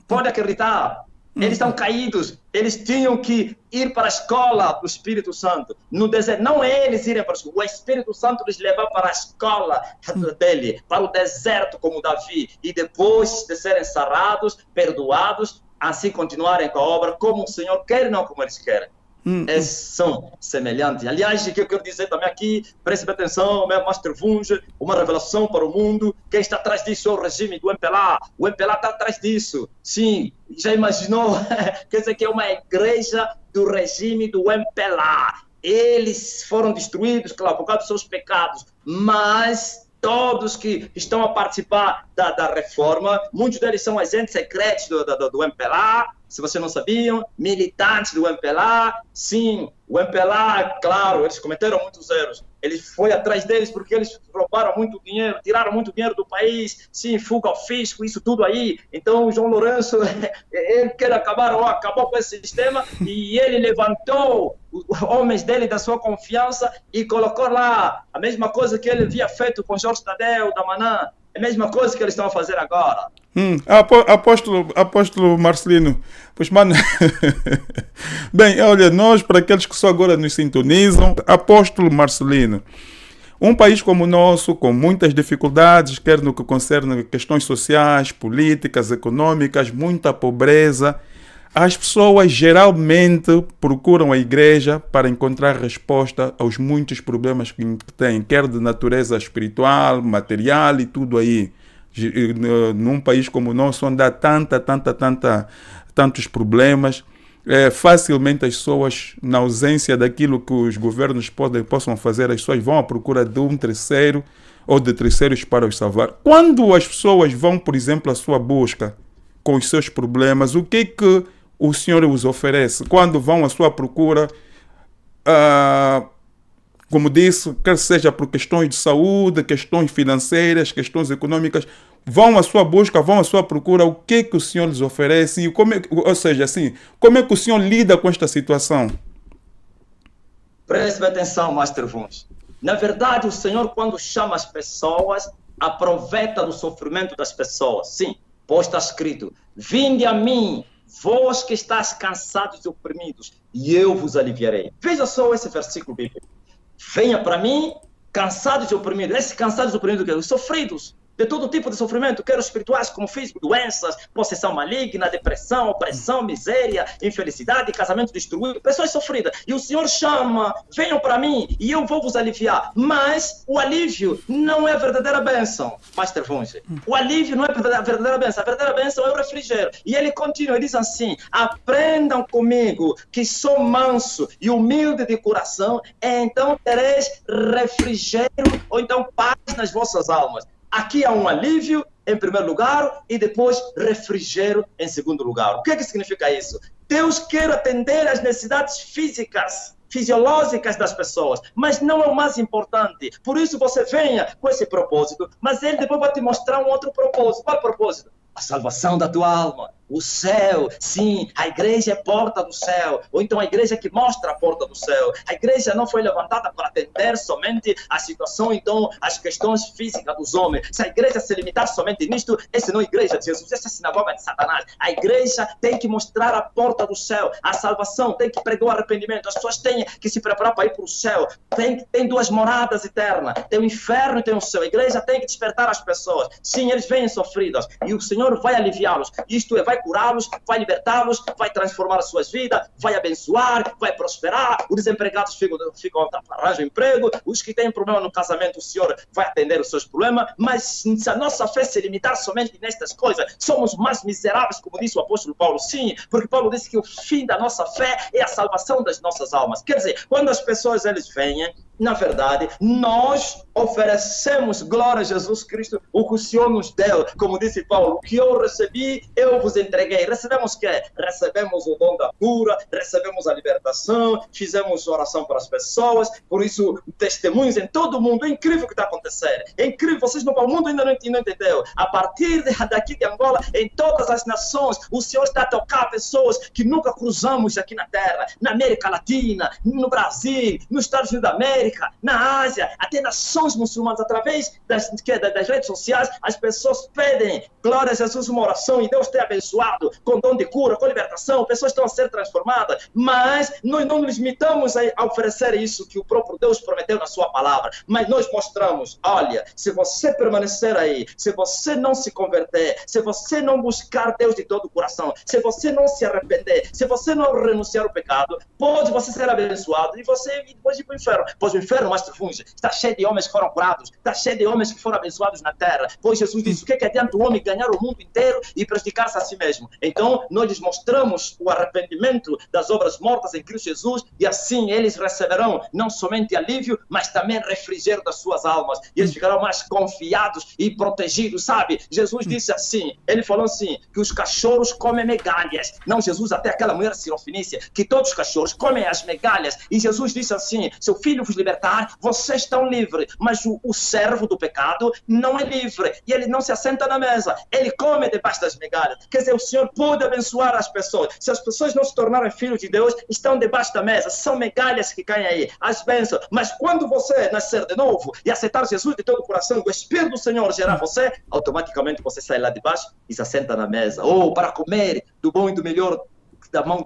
Pode acreditar. Eles estão caídos. Eles tinham que ir para a escola do Espírito Santo. No deserto, não é eles irem para a escola. O Espírito Santo lhes leva para a escola dele, para o deserto como Davi. E depois de serem sarados, perdoados, assim continuarem com a obra como o Senhor quer e não como eles querem. São semelhantes. Aliás, o que eu quero dizer também aqui, preste atenção, meu Master Vunge, uma revelação para o mundo. Quem está atrás disso é o regime do MPLA. O MPLA está atrás disso. Sim, já imaginou? Quer dizer que é uma igreja do regime do MPLA. Eles foram destruídos, claro, por causa dos seus pecados, mas todos que estão a participar da reforma, muitos deles são agentes secretos do MPLA, se vocês não sabiam, militantes do MPLA. Sim, o MPLA, claro, eles cometeram muitos erros. Ele foi atrás deles porque eles roubaram muito dinheiro, tiraram muito dinheiro do país, sim, fuga ao fisco, isso tudo aí. Então, o João Lourenço, ele quer acabou com esse sistema e ele levantou os homens dele da sua confiança e colocou lá a mesma coisa que ele havia feito com Jorge Tadeu, da Manã. É a mesma coisa que eles estão a fazer agora. Apóstolo Marcelino, pois mano, bem, olha, nós, para aqueles que só agora nos sintonizam, Apóstolo Marcelino, um país como o nosso, com muitas dificuldades, quer no que concerne questões sociais, políticas, econômicas, muita pobreza, as pessoas geralmente procuram a igreja para encontrar resposta aos muitos problemas que têm, quer de natureza espiritual, material e tudo aí. Num país como o nosso, onde há tantos problemas, facilmente as pessoas, na ausência daquilo que os governos possam fazer, as pessoas vão à procura de um terceiro ou de terceiros para os salvar. Quando as pessoas vão, por exemplo, à sua busca com os seus problemas, o que o Senhor os oferece? Quando vão à sua procura, como disse, quer seja por questões de saúde, questões financeiras, questões econômicas, vão à sua busca, vão à sua procura, o que o Senhor lhes oferece? E como é que o Senhor lida com esta situação? Preste atenção, Master Vuns. Na verdade, o Senhor, quando chama as pessoas, aproveita do sofrimento das pessoas. Sim, pois está escrito: vinde a mim, vós que estáis cansados e oprimidos, e eu vos aliviarei. Veja só esse versículo bíblico. Venha para mim, cansados e oprimidos. Esses cansados e oprimidos, os sofridos, de todo tipo de sofrimento, quer espirituais como físico, doenças, possessão maligna, depressão, opressão, miséria, infelicidade, casamento destruído, pessoas sofridas. E o Senhor chama: venham para mim e eu vou vos aliviar. Mas o alívio não é a verdadeira bênção, Master Vonge. O alívio não é a verdadeira bênção. A verdadeira bênção é o refrigério. E ele continua, ele diz assim: aprendam comigo, que sou manso e humilde de coração, então tereis refrigério, ou então paz nas vossas almas. Aqui há um alívio, em primeiro lugar, e depois refrigério, em segundo lugar. O que significa isso? Deus quer atender às necessidades físicas, fisiológicas das pessoas, mas não é o mais importante. Por isso você venha com esse propósito, mas ele depois vai te mostrar um outro propósito. Qual é o propósito? A salvação da tua alma, o céu. Sim, a igreja é porta do céu, ou então a igreja que mostra a porta do céu. A igreja não foi levantada para atender somente a situação, então, as questões físicas dos homens. Se a igreja se limitar somente nisto, essa não é a igreja de Jesus, essa é a sinagoga de Satanás. A igreja tem que mostrar a porta do céu, a salvação, tem que pregar o arrependimento. As pessoas têm que se preparar para ir para o céu. Tem duas moradas eternas, tem o inferno e tem o céu. A igreja tem que despertar as pessoas. Sim, eles vêm sofridas, e o Senhor vai aliviá-los, isto é, vai curá-los, vai libertá-los, vai transformar as suas vidas, vai abençoar, vai prosperar. Os desempregados arranjam emprego, os que têm problema no casamento, o Senhor vai atender os seus problemas. Mas se a nossa fé se limitar somente nestas coisas, somos mais miseráveis, como disse o apóstolo Paulo. Sim, porque Paulo disse que o fim da nossa fé é a salvação das nossas almas. Quer dizer, quando as pessoas eles vêm, na verdade, nós oferecemos, glória a Jesus Cristo, o que o Senhor nos deu. Como disse Paulo: o que eu recebi, eu vos entreguei. Recebemos o quê? Recebemos o dom da cura, recebemos a libertação, fizemos oração para as pessoas. Por isso, testemunhos em todo o mundo. É incrível o que está acontecendo. É incrível, vocês no mundo ainda não entenderam. A partir daqui de Angola, em todas as nações, o Senhor está a tocar pessoas que nunca cruzamos aqui na Terra, na América Latina, no Brasil, nos Estados Unidos da América, América, na Ásia, até nações muçulmanas, através das redes sociais, as pessoas pedem, glória a Jesus, uma oração e Deus tem abençoado com dom de cura, com libertação, pessoas estão a ser transformadas, mas nós não nos limitamos a oferecer isso que o próprio Deus prometeu na sua palavra, mas nós mostramos, olha, se você permanecer aí, se você não se converter, se você não buscar Deus de todo o coração, se você não se arrepender, se você não renunciar ao pecado, pode você ser abençoado e você depois ir para o inferno. Pois o inferno, mais funge, está cheio de homens que foram curados, está cheio de homens que foram abençoados na terra. Pois Jesus disse, o que é que adianta o homem ganhar o mundo inteiro e prejudicar-se a si mesmo? Então, nós lhes mostramos o arrependimento das obras mortas em Cristo Jesus e assim eles receberão não somente alívio, mas também refrigério das suas almas. E eles ficarão mais confiados e protegidos, sabe? Jesus disse assim, ele falou assim, que os cachorros comem migalhas. Não, Jesus, até aquela mulher sirofinícia, que todos os cachorros comem as migalhas. E Jesus disse assim, se o Filho vos libertar, vocês estão livres. Mas o servo do pecado não é livre. E ele não se assenta na mesa. Ele come debaixo das migalhas. Quer dizer, o Senhor pode abençoar as pessoas. Se as pessoas não se tornarem filhos de Deus, estão debaixo da mesa. São migalhas que caem aí, as bênçãos. Mas quando você nascer de novo e aceitar Jesus de todo o coração, o Espírito do Senhor gerar você, automaticamente você sai lá de baixo e se assenta na mesa. Ou para comer do bom e do melhor da mão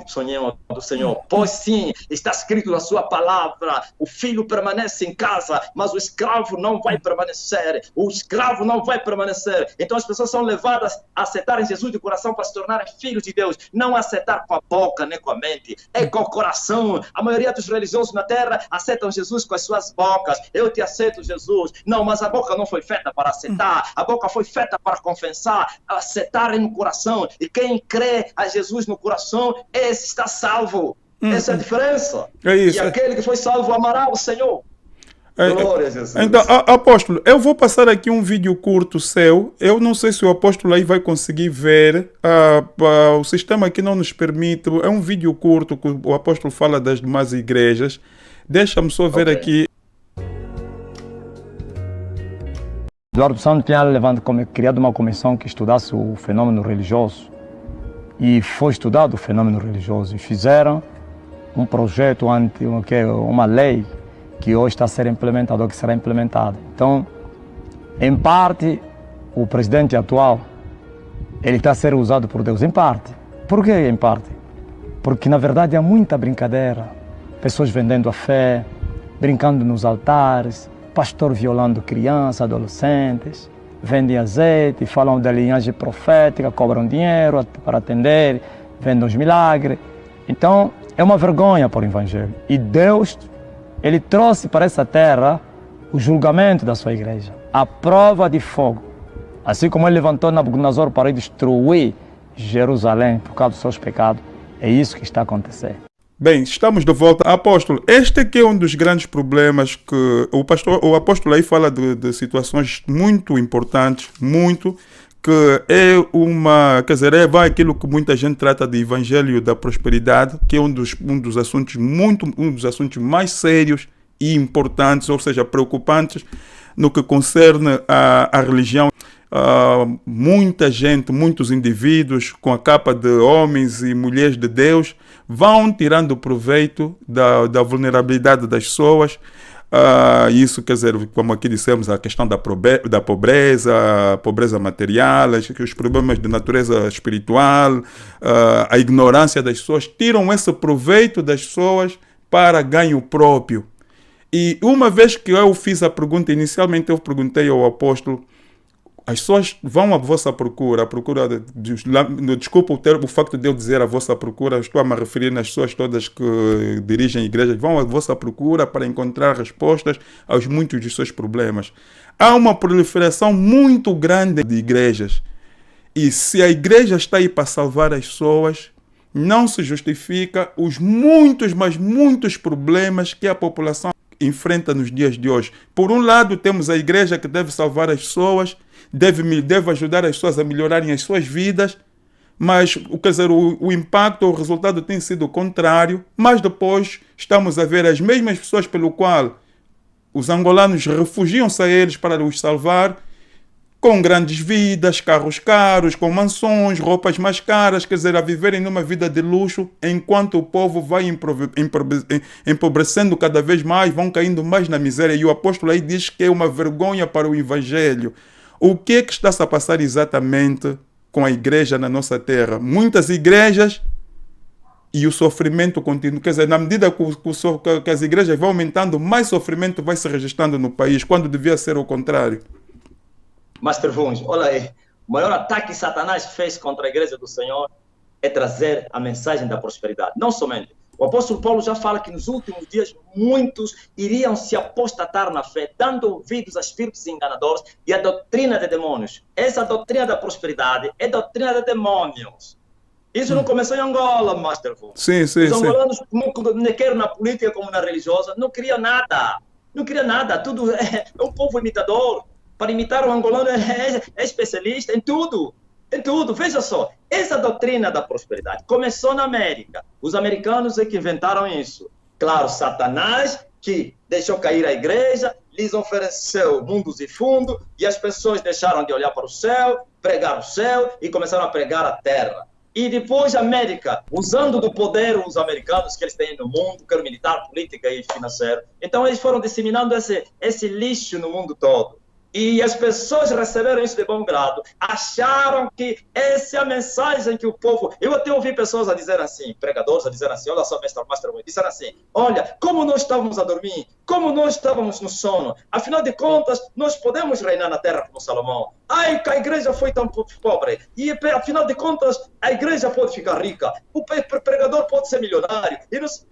do Senhor. Pois sim, está escrito na sua palavra, o filho permanece em casa, mas o escravo não vai permanecer. O escravo não vai permanecer. Então as pessoas são levadas a aceitarem Jesus de coração para se tornarem filhos de Deus. Não aceitar com a boca nem com a mente, é com o coração. A maioria dos religiosos na terra aceitam Jesus com as suas bocas. Eu te aceito, Jesus. Não, mas a boca não foi feita para aceitar. A boca foi feita para confessar, aceitar no coração. E quem crê a Jesus no coração, esse está salvo. Essa é a diferença. É isso. E aquele que foi salvo amará o Senhor. Glória a Jesus. Então, apóstolo, eu vou passar aqui um vídeo curto seu. Eu não sei se o apóstolo aí vai conseguir ver. O sistema aqui não nos permite. É um vídeo curto que o apóstolo fala das demais igrejas. Deixa-me só ver aqui. Eduardo Santos tinha criado uma comissão que estudasse o fenômeno religioso. E foi estudado o fenômeno religioso. E fizeram um projeto, uma lei que hoje está a ser implementada, ou que será implementada. Então, em parte, o presidente atual, ele está a ser usado por Deus, em parte. Por que em parte? Porque, na verdade, há muita brincadeira. Pessoas vendendo a fé, brincando nos altares, pastor violando crianças, adolescentes, vendem azeite, falam da linhagem profética, cobram dinheiro para atender, vendem os milagres. Então, é uma vergonha para o Evangelho. E Deus, Ele trouxe para essa terra o julgamento da sua igreja, a prova de fogo. Assim como Ele levantou Nabucodonosor para destruir Jerusalém por causa dos seus pecados, é isso que está acontecendo. Bem, estamos de volta. Apóstolo, este aqui é um dos grandes problemas que o apóstolo aí fala de situações muito importantes, que é vai aquilo que muita gente trata de evangelho da prosperidade, que é um dos assuntos mais sérios e importantes, ou seja, preocupantes no que concerne a religião. Muita gente, muitos indivíduos com a capa de homens e mulheres de Deus vão tirando proveito da vulnerabilidade das pessoas. Isso quer dizer, como aqui dissemos, a questão da pobreza, a pobreza material, os problemas de natureza espiritual, a ignorância das pessoas, tiram esse proveito das pessoas para ganho próprio. E uma vez que eu fiz a pergunta, inicialmente eu perguntei ao apóstolo, as pessoas vão à vossa procura, desculpa o facto de eu dizer a vossa procura, estou a me referir nas pessoas todas que dirigem igrejas, vão à vossa procura para encontrar respostas aos muitos dos seus problemas. Há uma proliferação muito grande de igrejas. E se a igreja está aí para salvar as pessoas, não se justifica os muitos problemas que a população enfrenta nos dias de hoje. Por um lado, temos a igreja que deve salvar as pessoas, deve ajudar as pessoas a melhorarem as suas vidas, mas o impacto, o resultado tem sido o contrário, mas depois estamos a ver as mesmas pessoas pelo qual os angolanos refugiam-se a eles para os salvar, com grandes vidas, carros caros, com mansões, roupas mais caras, quer dizer, a viverem numa vida de luxo, enquanto o povo vai empobrecendo cada vez mais, vão caindo mais na miséria. E o apóstolo aí diz que é uma vergonha para o evangelho. O que é que está-se a passar exatamente com a igreja na nossa terra? Muitas igrejas e o sofrimento continua. Quer dizer, na medida que as igrejas vão aumentando, mais sofrimento vai se registrando no país, quando devia ser o contrário. Master Vuns, olha aí, o maior ataque que Satanás fez contra a igreja do Senhor é trazer a mensagem da prosperidade. Não somente. O apóstolo Paulo já fala que nos últimos dias muitos iriam se apostatar na fé, dando ouvidos a espíritos enganadores e a doutrina de demônios. Essa doutrina da prosperidade é doutrina de demônios. Isso não começou em Angola, Master Vuns. Sim. Os angolanos, quer na política como na religiosa, não queriam nada. Não queriam nada. Tudo é um povo imitador. Para imitar o angolano é especialista em tudo. Em tudo. Veja só, essa doutrina da prosperidade começou na América. Os americanos é que inventaram isso. Claro, Satanás, que deixou cair a igreja, lhes ofereceu mundos e fundos, e as pessoas deixaram de olhar para o céu, pregar o céu, e começaram a pregar a terra. E depois a América, usando do poder os americanos que eles têm no mundo, quer militar, política e financeiro. Então eles foram disseminando esse lixo no mundo todo. E as pessoas receberam isso de bom grado, acharam que essa é a mensagem que o povo... Eu até ouvi pessoas a dizer assim, pregadores a dizer assim, olha só, Master, disseram assim, olha, como nós estávamos a dormir, como nós estávamos no sono, afinal de contas, nós podemos reinar na terra como Salomão. Ai, que a igreja foi tão pobre, e afinal de contas, a igreja pode ficar rica, o pregador pode ser milionário. Eles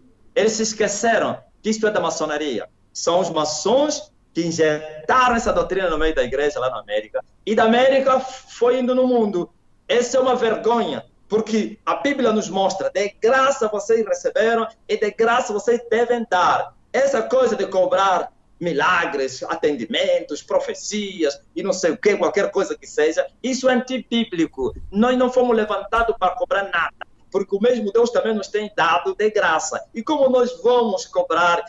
se esqueceram que isto é da maçonaria. São os maçons que injetaram essa doutrina no meio da igreja lá na América, e da América foi indo no mundo. Essa é uma vergonha, porque a Bíblia nos mostra, de graça vocês receberam e de graça vocês devem dar. Essa coisa de cobrar milagres, atendimentos, profecias e não sei o que, qualquer coisa que seja, isso é antibíblico. Nós não fomos levantados para cobrar nada, porque o mesmo Deus também nos tem dado de graça. E como nós vamos cobrar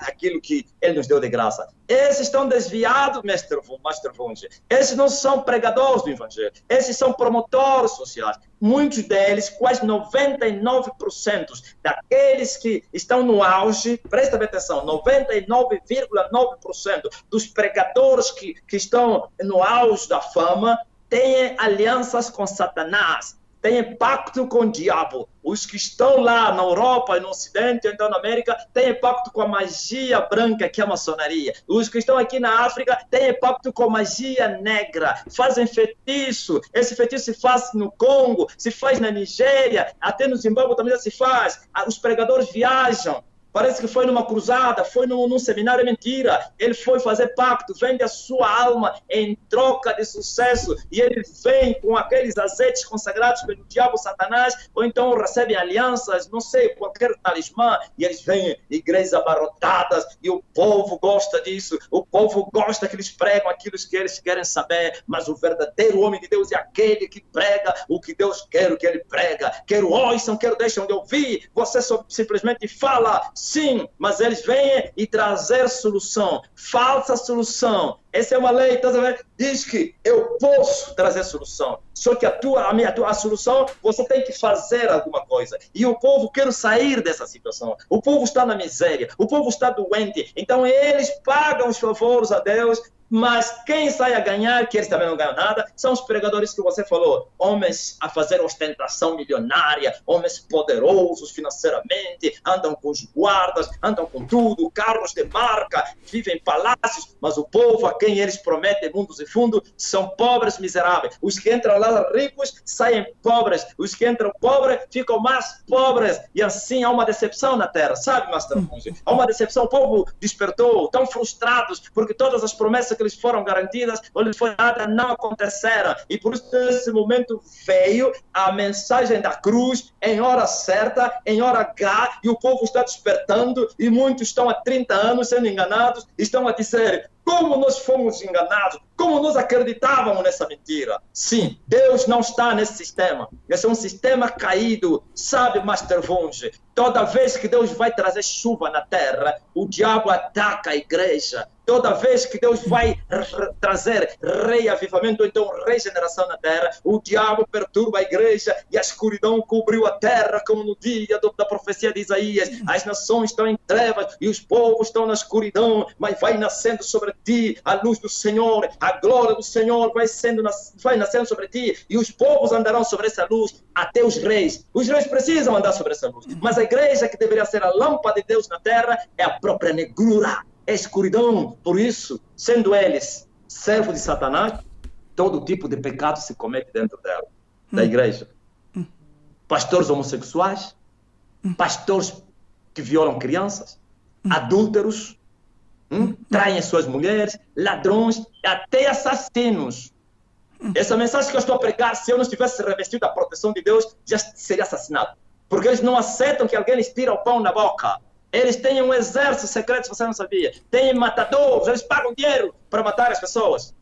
aquilo que Ele nos deu de graça? Esses estão desviados, Master Vuns. Esses não são pregadores do Evangelho. Esses são promotores sociais. Muitos deles, quase 99% daqueles que estão no auge, presta atenção, 99,9% dos pregadores que estão no auge da fama têm alianças com Satanás. Tem pacto com o diabo. Os que estão lá na Europa e no Ocidente, então na América, têm pacto com a magia branca, que é a maçonaria. Os que estão aqui na África têm pacto com a magia negra. Fazem feitiço. Esse feitiço se faz no Congo, se faz na Nigéria, até no Zimbábue também se faz. Os pregadores viajam. Parece que foi numa cruzada, foi num seminário, é mentira. Ele foi fazer pacto, vende a sua alma em troca de sucesso. E ele vem com aqueles azeites consagrados pelo diabo Satanás, ou então recebe alianças, não sei, qualquer talismã. E eles vêm, igrejas abarrotadas, e o povo gosta disso. O povo gosta que eles pregam aquilo que eles querem saber. Mas o verdadeiro homem de Deus é aquele que prega o que Deus quer o que ele prega. Quer ouçam, quer deixam de ouvir. Você só simplesmente fala. Sim, mas eles vêm e trazer solução, falsa solução. Essa é uma lei, tá vendo? Diz que eu posso trazer solução, só que a solução, você tem que fazer alguma coisa. E o povo quer sair dessa situação. O povo está na miséria, o povo está doente. Então eles pagam os favores a Deus, mas quem sai a ganhar, que eles também não ganham nada, são os pregadores que você falou. Homens a fazer ostentação milionária, homens poderosos financeiramente, andam com os guardas, andam com tudo, carros de marca, vivem em palácios, mas o povo a quem eles prometem mundos e fundos são pobres miseráveis. Os que entram lá ricos saem pobres, os que entram pobres ficam mais pobres, e assim há uma decepção na terra, sabe, Master Vuns? Há uma decepção, o povo despertou, tão frustrados, porque todas as promessas que eles foram garantidas, ou lhes foi nada, não aconteceram. E por isso, nesse momento, veio a mensagem da cruz, em hora certa, em hora H, e o povo está despertando, e muitos estão há 30 anos sendo enganados, estão a dizer, como nós fomos enganados, como nós acreditávamos nessa mentira. Sim, Deus não está nesse sistema. Esse é um sistema caído, sabe, Master Vonge? Toda vez que Deus vai trazer chuva na terra, o diabo ataca a igreja. Toda vez que Deus vai trazer reavivamento, ou então regeneração na terra, o diabo perturba a igreja e a escuridão cobriu a terra, como no dia da profecia de Isaías. As nações estão em trevas e os povos estão na escuridão, mas vai nascendo sobre ti a luz do Senhor, a glória do Senhor vai nascendo sobre ti e os povos andarão sobre essa luz, até os reis. Os reis precisam andar sobre essa luz, mas a igreja que deveria ser a lâmpada de Deus na terra é a própria negrura, é escuridão. Por isso, sendo eles servos de Satanás, todo tipo de pecado se comete dentro dela, da igreja. Pastores homossexuais, pastores que violam crianças, adúlteros, traem as suas mulheres, ladrões, até assassinos. Essa mensagem que eu estou a pregar, se eu não estivesse revestido da proteção de Deus, já seria assassinado. Porque eles não aceitam que alguém lhes tire o pão na boca. Eles têm um exército secreto, se você não sabia. Têm matadores, eles pagam dinheiro para matar as pessoas.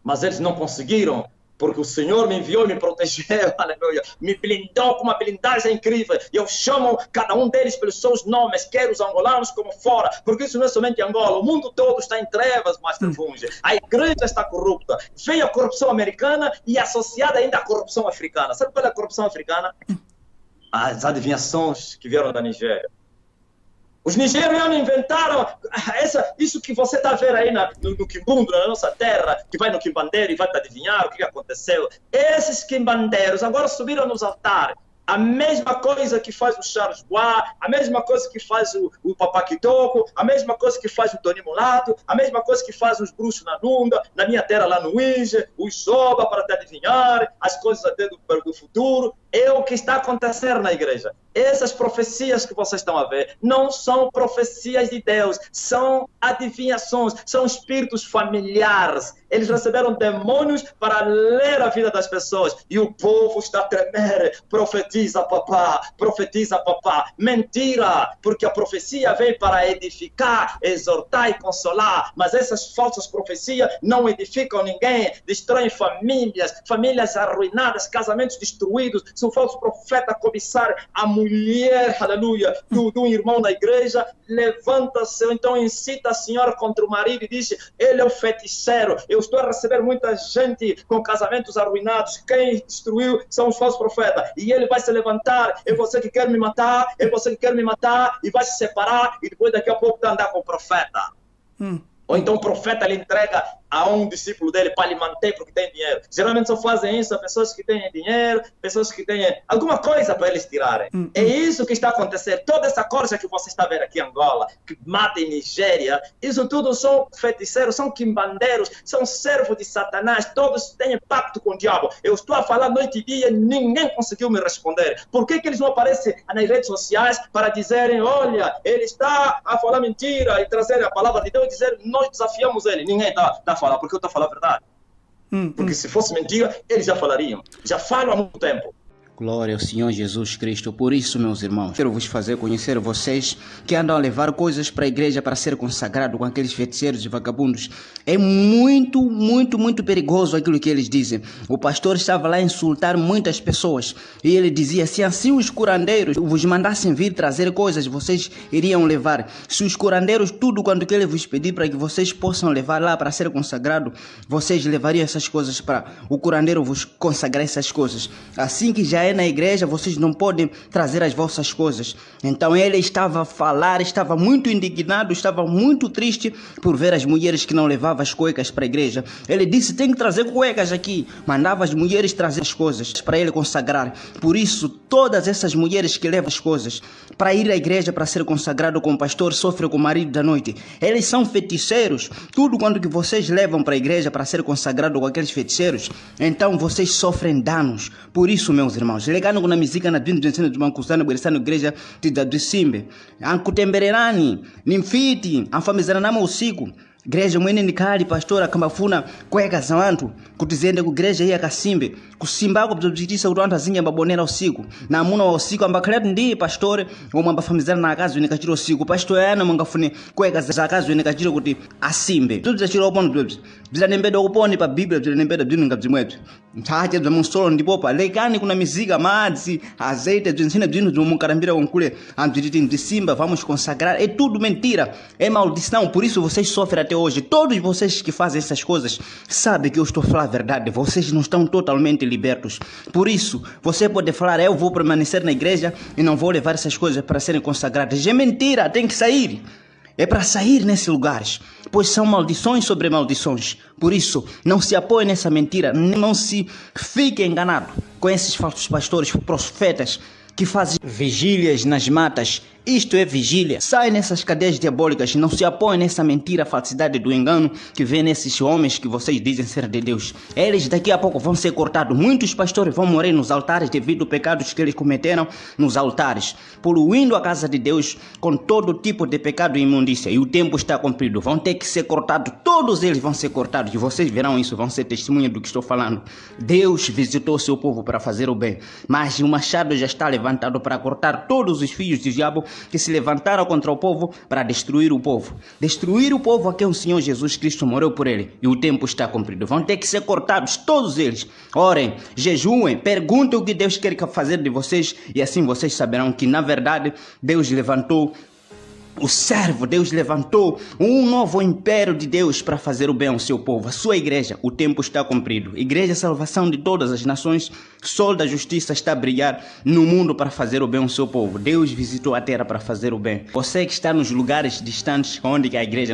Mas eles não conseguiram, porque o Senhor me enviou e me protegeu, aleluia. Me blindou com uma blindagem incrível. E eu chamo cada um deles pelos seus nomes, quer os angolanos como fora, porque isso não é somente Angola. O mundo todo está em trevas, Master Funge. A igreja está corrupta. Veio a corrupção americana e associada ainda à corrupção africana. Sabe qual é a corrupção africana? As adivinhações que vieram da Nigéria. Os nigerianos inventaram isso que você está vendo aí no Quimbundo, na nossa terra, que vai no quimbandeiro e vai te adivinhar o que aconteceu. Esses quimbandeiros agora subiram nos altares. A mesma coisa que faz o Charles Bois, a mesma coisa que faz o Papaquitoco, a mesma coisa que faz o Tony Mulato, a mesma coisa que faz os bruxos na Nunda, na minha terra lá no Ige, os Soba para te adivinhar, as coisas até do futuro. É o que está acontecendo na igreja. Essas profecias que vocês estão a ver não são profecias de Deus, são adivinhações, são espíritos familiares. Eles receberam demônios para ler a vida das pessoas e o povo está a tremer. Profetiza, papá, profetiza, papá. Mentira, porque a profecia vem para edificar, exortar e consolar, mas essas falsas profecias não edificam ninguém, destroem famílias, famílias arruinadas, casamentos destruídos. Se um falso profeta cobiçar a mulher, aleluia, do irmão da igreja, levanta-se, então incita a senhora contra o marido e diz: ele é o feiticeiro. Eu estou a receber muita gente com casamentos arruinados. Quem destruiu são os falsos profetas. E ele vai se levantar: é você que quer me matar, é você que quer me matar, e vai se separar, e depois daqui a pouco vai andar com o profeta. Ou então o profeta lhe entrega a um discípulo dele para lhe manter porque tem dinheiro. Geralmente só fazem isso a pessoas que têm dinheiro, pessoas que têm alguma coisa para eles tirarem. É isso que está acontecendo. Toda essa corja que você está vendo aqui em Angola, que mata em Nigéria, isso tudo são feiticeiros, são quimbandeiros, são servos de Satanás, todos têm pacto com o diabo. Eu estou a falar noite e dia, ninguém conseguiu me responder. Por que eles não aparecem nas redes sociais para dizerem: olha, ele está a falar mentira, e trazer a palavra de Deus e dizer: nós desafiamos ele? Ninguém está a falar, porque eu estou a falar a verdade. Porque se fosse mentira, eles já falariam. Já falam há muito tempo. Glória ao Senhor Jesus Cristo. Por isso, meus irmãos, quero vos fazer conhecer vocês que andam a levar coisas para a igreja para ser consagrado com aqueles feiticeiros e vagabundos. É muito, muito, muito perigoso aquilo que eles dizem. O pastor estava lá a insultar muitas pessoas e ele dizia: se assim os curandeiros vos mandassem vir trazer coisas, vocês iriam levar. Se os curandeiros, tudo quanto que ele vos pedir para que vocês possam levar lá para ser consagrado, vocês levariam essas coisas para o curandeiro vos consagrar essas coisas. Assim que já é na igreja, vocês não podem trazer as vossas coisas. Então ele estava a falar, estava muito indignado, estava muito triste por ver as mulheres que não levavam as cuecas para a igreja. Ele disse: tem que trazer cuecas aqui. Mandava as mulheres trazer as coisas para ele consagrar. Por isso, todas essas mulheres que levam as coisas para ir à igreja para ser consagrado com o pastor sofrem com o marido da noite. Eles são feiticeiros. Tudo quanto que vocês levam para a igreja para ser consagrado com aqueles feiticeiros, então vocês sofrem danos. Por isso, meus irmãos, legando na música na dentro do ensino de Mancustano, Gueristano, igreja de Simbe, Ancutembererani, Nimfiti, Anfamizanama Usiku, igreja mwene nikali pastora kambafuna kweka zawantu kutizende ku igreja iya Kasimbe kusimbako bzobzitisa kuti anthu azinja ambabonera usiku na amuna wa usiku ambakhalatu ndi pastore omwe ambafamizana na akazi wene kachira usiku pastore ayana mungafune kuweka za akazi wene kachira kuti asimbe bzobzachira uponi bzobzi bzidanembedwa kuponi pa biblia bzidanembedwa bzinunga bzimwebzi mphache bza munsolo ndipopa lekani kuna mizika madzi azeite bzintsine bzinthu bzomwe munkarambira konkule ambzititi mzisimba vamos consagrar é tudo mentira é maldição por isso vocês sofrem até hoje todos vocês que fazem essas coisas sabem que eu estou a falar a verdade vocês não estão totalmente libertos por isso você pode falar eu vou permanecer na igreja e não vou levar essas coisas para serem consagradas é mentira tem que sair é para sair nesses lugares, pois são maldições sobre maldições. Por isso, não se apoie nessa mentira, não se fique enganado com esses falsos pastores, profetas que fazem vigílias nas matas. Isto é vigília. Sai nessas cadeias diabólicas, não se apoie nessa mentira, falsidade do engano que vem nesses homens que vocês dizem ser de Deus. Eles daqui a pouco vão ser cortados. Muitos pastores vão morrer nos altares devido aos pecados que eles cometeram nos altares, poluindo a casa de Deus com todo tipo de pecado e imundícia. E o tempo está cumprido. Vão ter que ser cortados. Todos eles vão ser cortados. E vocês verão isso, vão ser testemunha do que estou falando. Deus visitou seu povo para fazer o bem, mas o machado já está levantado para cortar todos os filhos do diabo que se levantaram contra o povo para destruir o povo. Destruir o povo a quem o Senhor Jesus Cristo morreu por ele. E o tempo está cumprido. Vão ter que ser cortados todos eles. Orem, jejuem, perguntem o que Deus quer fazer de vocês e assim vocês saberão que na verdade Deus levantou o servo, Deus levantou um novo império de Deus para fazer o bem ao seu povo, a sua igreja. O tempo está cumprido. Igreja, salvação de todas as nações, sol da justiça está a brilhar no mundo para fazer o bem ao seu povo. Deus visitou a terra para fazer o bem. Você que está nos lugares distantes, onde a igreja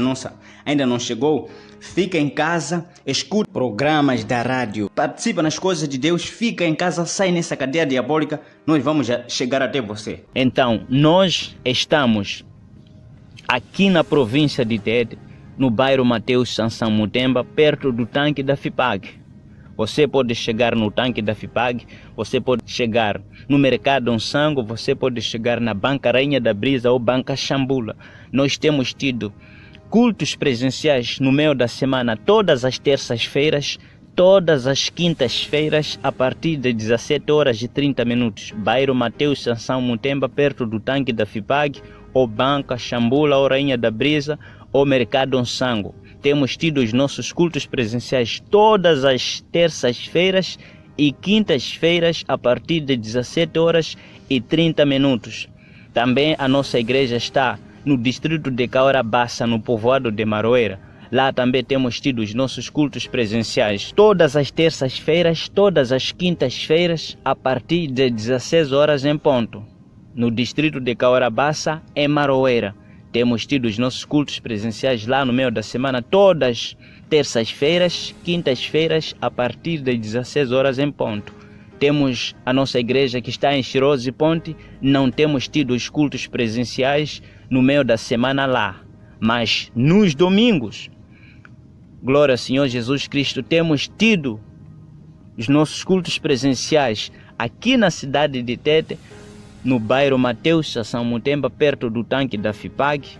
ainda não chegou, fica em casa, escuta programas da rádio, participa nas coisas de Deus, fica em casa, sai nessa cadeia diabólica, nós vamos chegar até você. Então, nós estamos aqui na província de Tete, no bairro Mateus Sansão Mutemba, perto do tanque da FIPAG. Você pode chegar no tanque da FIPAG, você pode chegar no Mercado Onsango, você pode chegar na Banca Rainha da Brisa ou Banca Xambula. Nós temos tido cultos presenciais no meio da semana, todas as terças-feiras, todas as quintas-feiras, a partir de 17h30. Bairro Mateus Sansão Mutemba, perto do tanque da FIPAG, ou Banca Xambula, ou Rainha da Brisa, ou Mercado Onsango. Temos tido os nossos cultos presenciais todas as terças-feiras e quintas-feiras, a partir de 17h30. Também a nossa igreja está no distrito de Caorabassa, no povoado de Maroeira. Lá também temos tido os nossos cultos presenciais todas as terças-feiras, todas as quintas-feiras, a partir de 16h em ponto. No distrito de Caorabassa, em Maroeira. Temos tido os nossos cultos presenciais lá no meio da semana, todas terças-feiras, quintas-feiras, a partir de 16h em ponto. Temos a nossa igreja que está em Cheiroso e Ponte, não temos tido os cultos presenciais no meio da semana lá. Mas nos domingos, glória ao Senhor Jesus Cristo, temos tido os nossos cultos presenciais aqui na cidade de Tete, no bairro Mateus Sansão Mutemba, perto do tanque da FIPAG,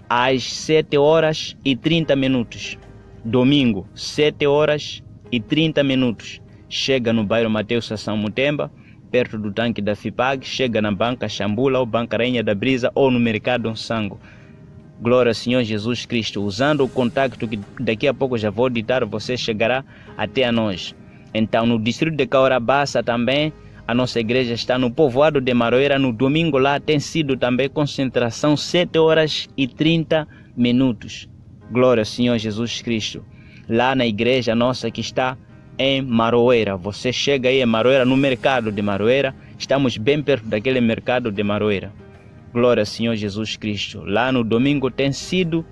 às 7h30. Domingo, 7h30. Chega no bairro Mateus Sansão Mutemba, perto do tanque da FIPAG, chega na Banca Xambula ou Banca Rainha da Brisa ou no Mercado Onsango. Glória ao Senhor Jesus Cristo. Usando o contacto que daqui a pouco já vou ditar, você chegará até a nós. Então, no distrito de Caorabassa também, a nossa igreja está no povoado de Maroeira. No domingo lá tem sido também concentração 7h30. Glória ao Senhor Jesus Cristo. Lá na igreja nossa que está em Maroeira. Você chega aí em Maroeira, no mercado de Maroeira. Estamos bem perto daquele mercado de Maroeira. Glória ao Senhor Jesus Cristo. Lá no domingo tem sido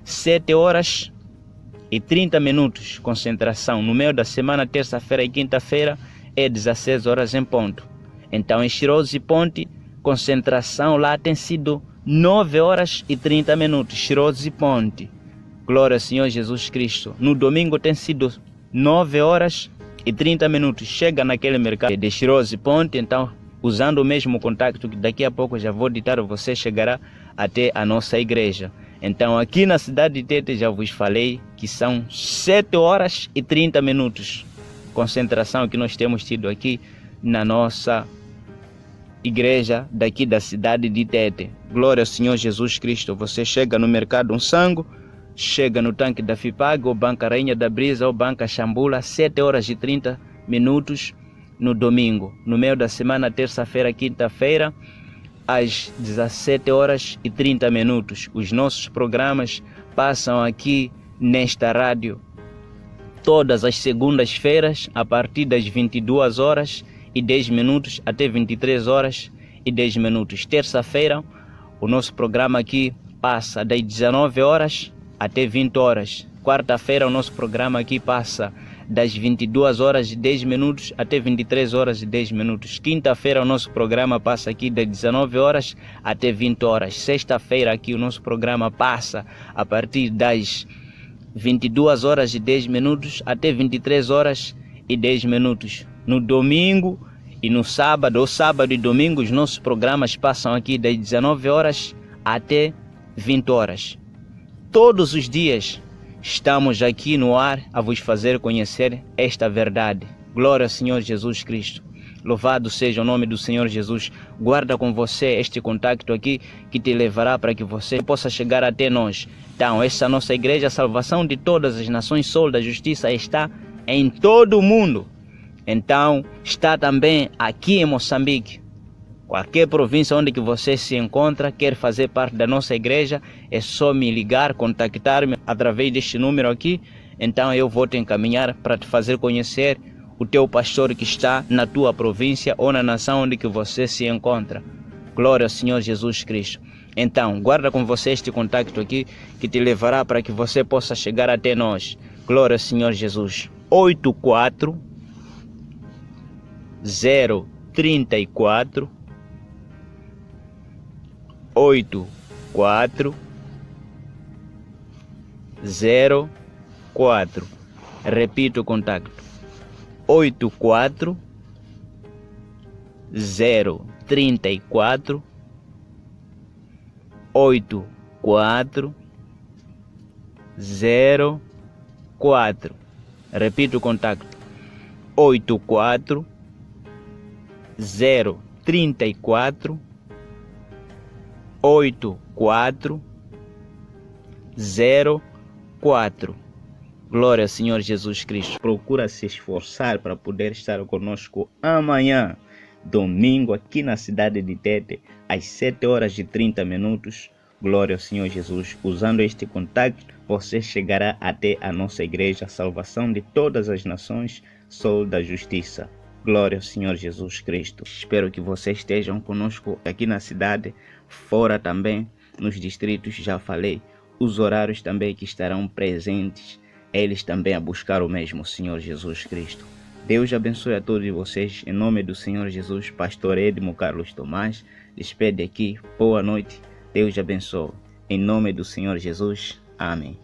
7h30 concentração. No meio da semana, terça-feira e quinta-feira, é 16h em ponto. Então, em Cheiroso e Ponte, concentração lá tem sido 9h30. Cheiroso e Ponte. Glória ao Senhor Jesus Cristo. No domingo tem sido 9h30. Chega naquele mercado de Cheiroso e Ponte, então, usando o mesmo contacto que daqui a pouco já vou ditar, você chegará até a nossa igreja. Então, aqui na cidade de Tete, já vos falei que são 7h30 concentração que nós temos tido aqui na nossa igreja daqui da cidade de Tete. Glória ao Senhor Jesus Cristo. Você chega no Mercado Unsango, chega no tanque da FIPAG, ou Banca Rainha da Brisa, ou Banca Xambula, 7 horas e 30 minutos no domingo. No meio da semana, terça-feira, quinta-feira, às 17 horas e 30 minutos. Os nossos programas passam aqui nesta rádio todas as segundas-feiras, a partir das 22 horas e 10 minutos até 23 horas e 10 minutos. Terça-feira, o nosso programa aqui passa das 19 horas até 20 horas. Quarta-feira, o nosso programa aqui passa das 22 horas e 10 minutos até 23 horas e 10 minutos. Quinta-feira, o nosso programa passa aqui das 19 horas até 20 horas. Sexta-feira, aqui o nosso programa passa a partir das 22 horas e 10 minutos até 23 horas e 10 minutos. No domingo e no sábado, ou sábado e domingo, os nossos programas passam aqui das 19 horas até 20 horas. Todos os dias estamos aqui no ar a vos fazer conhecer esta verdade. Glória ao Senhor Jesus Cristo. Louvado seja o nome do Senhor Jesus. Guarda com você este contacto aqui que te levará para que você possa chegar até nós. Então, essa nossa igreja, a salvação de todas as nações, Sol da Justiça, está em todo o mundo. Então, está também aqui em Moçambique. Qualquer província onde que você se encontra, quer fazer parte da nossa igreja, é só me ligar, contactar-me através deste número aqui. Então eu vou te encaminhar para te fazer conhecer o teu pastor que está na tua província ou na nação onde que você se encontra. Glória ao Senhor Jesus Cristo. Então, guarda com você este contacto aqui que te levará para que você possa chegar até nós. Glória ao Senhor Jesus. 84 034 84 04. Repito o contacto: 84 034 84 04. Repito o contacto: 84 034 8404. Glória ao Senhor Jesus Cristo. Procura se esforçar para poder estar conosco amanhã, domingo, aqui na cidade de Tete, às 7 horas e 30 minutos. Glória ao Senhor Jesus. Usando este contato, você chegará até a nossa igreja, a salvação de todas as nações, Sol da Justiça. Glória ao Senhor Jesus Cristo. Espero que vocês estejam conosco aqui na cidade, fora também, nos distritos, já falei. Os horários também que estarão presentes, eles também a buscar o mesmo Senhor Jesus Cristo. Deus abençoe a todos vocês. Em nome do Senhor Jesus, Pastor Edmo Carlos Tomás, despede aqui. Boa noite. Deus abençoe. Em nome do Senhor Jesus. Amém.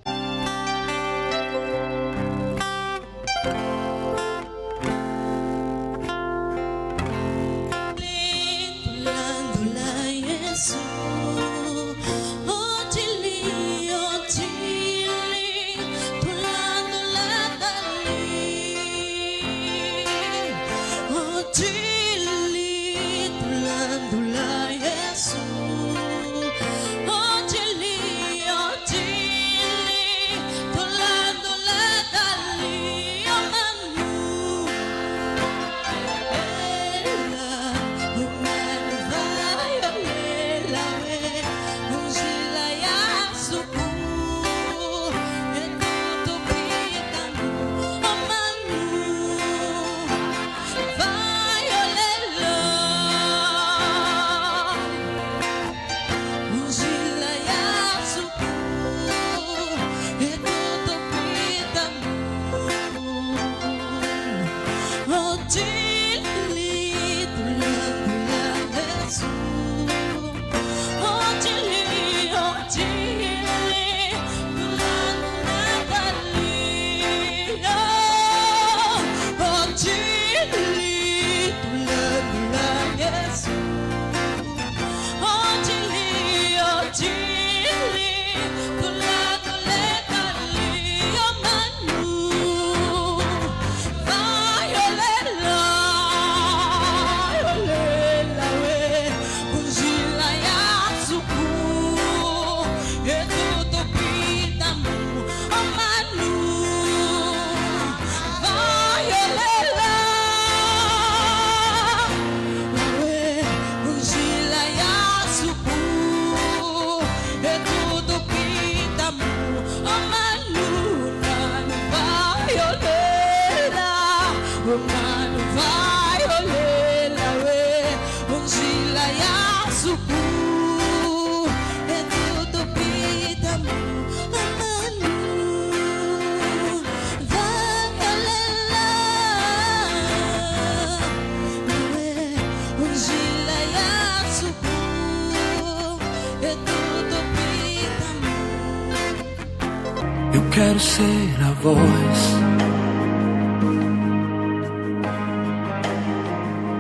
quero ser a voz.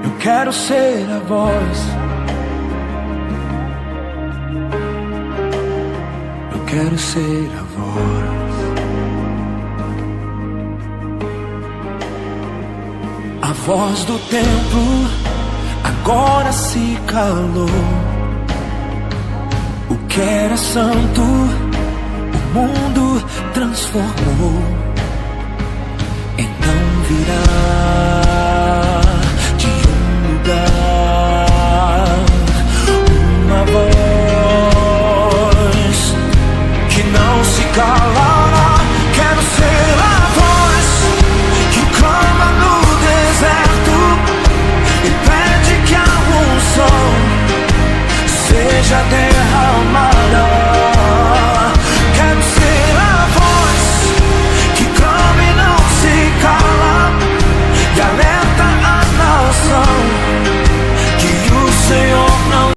Eu quero ser a voz. Eu quero ser a voz. A voz do templo agora se calou. O que era santo, o mundo transformou. Então virá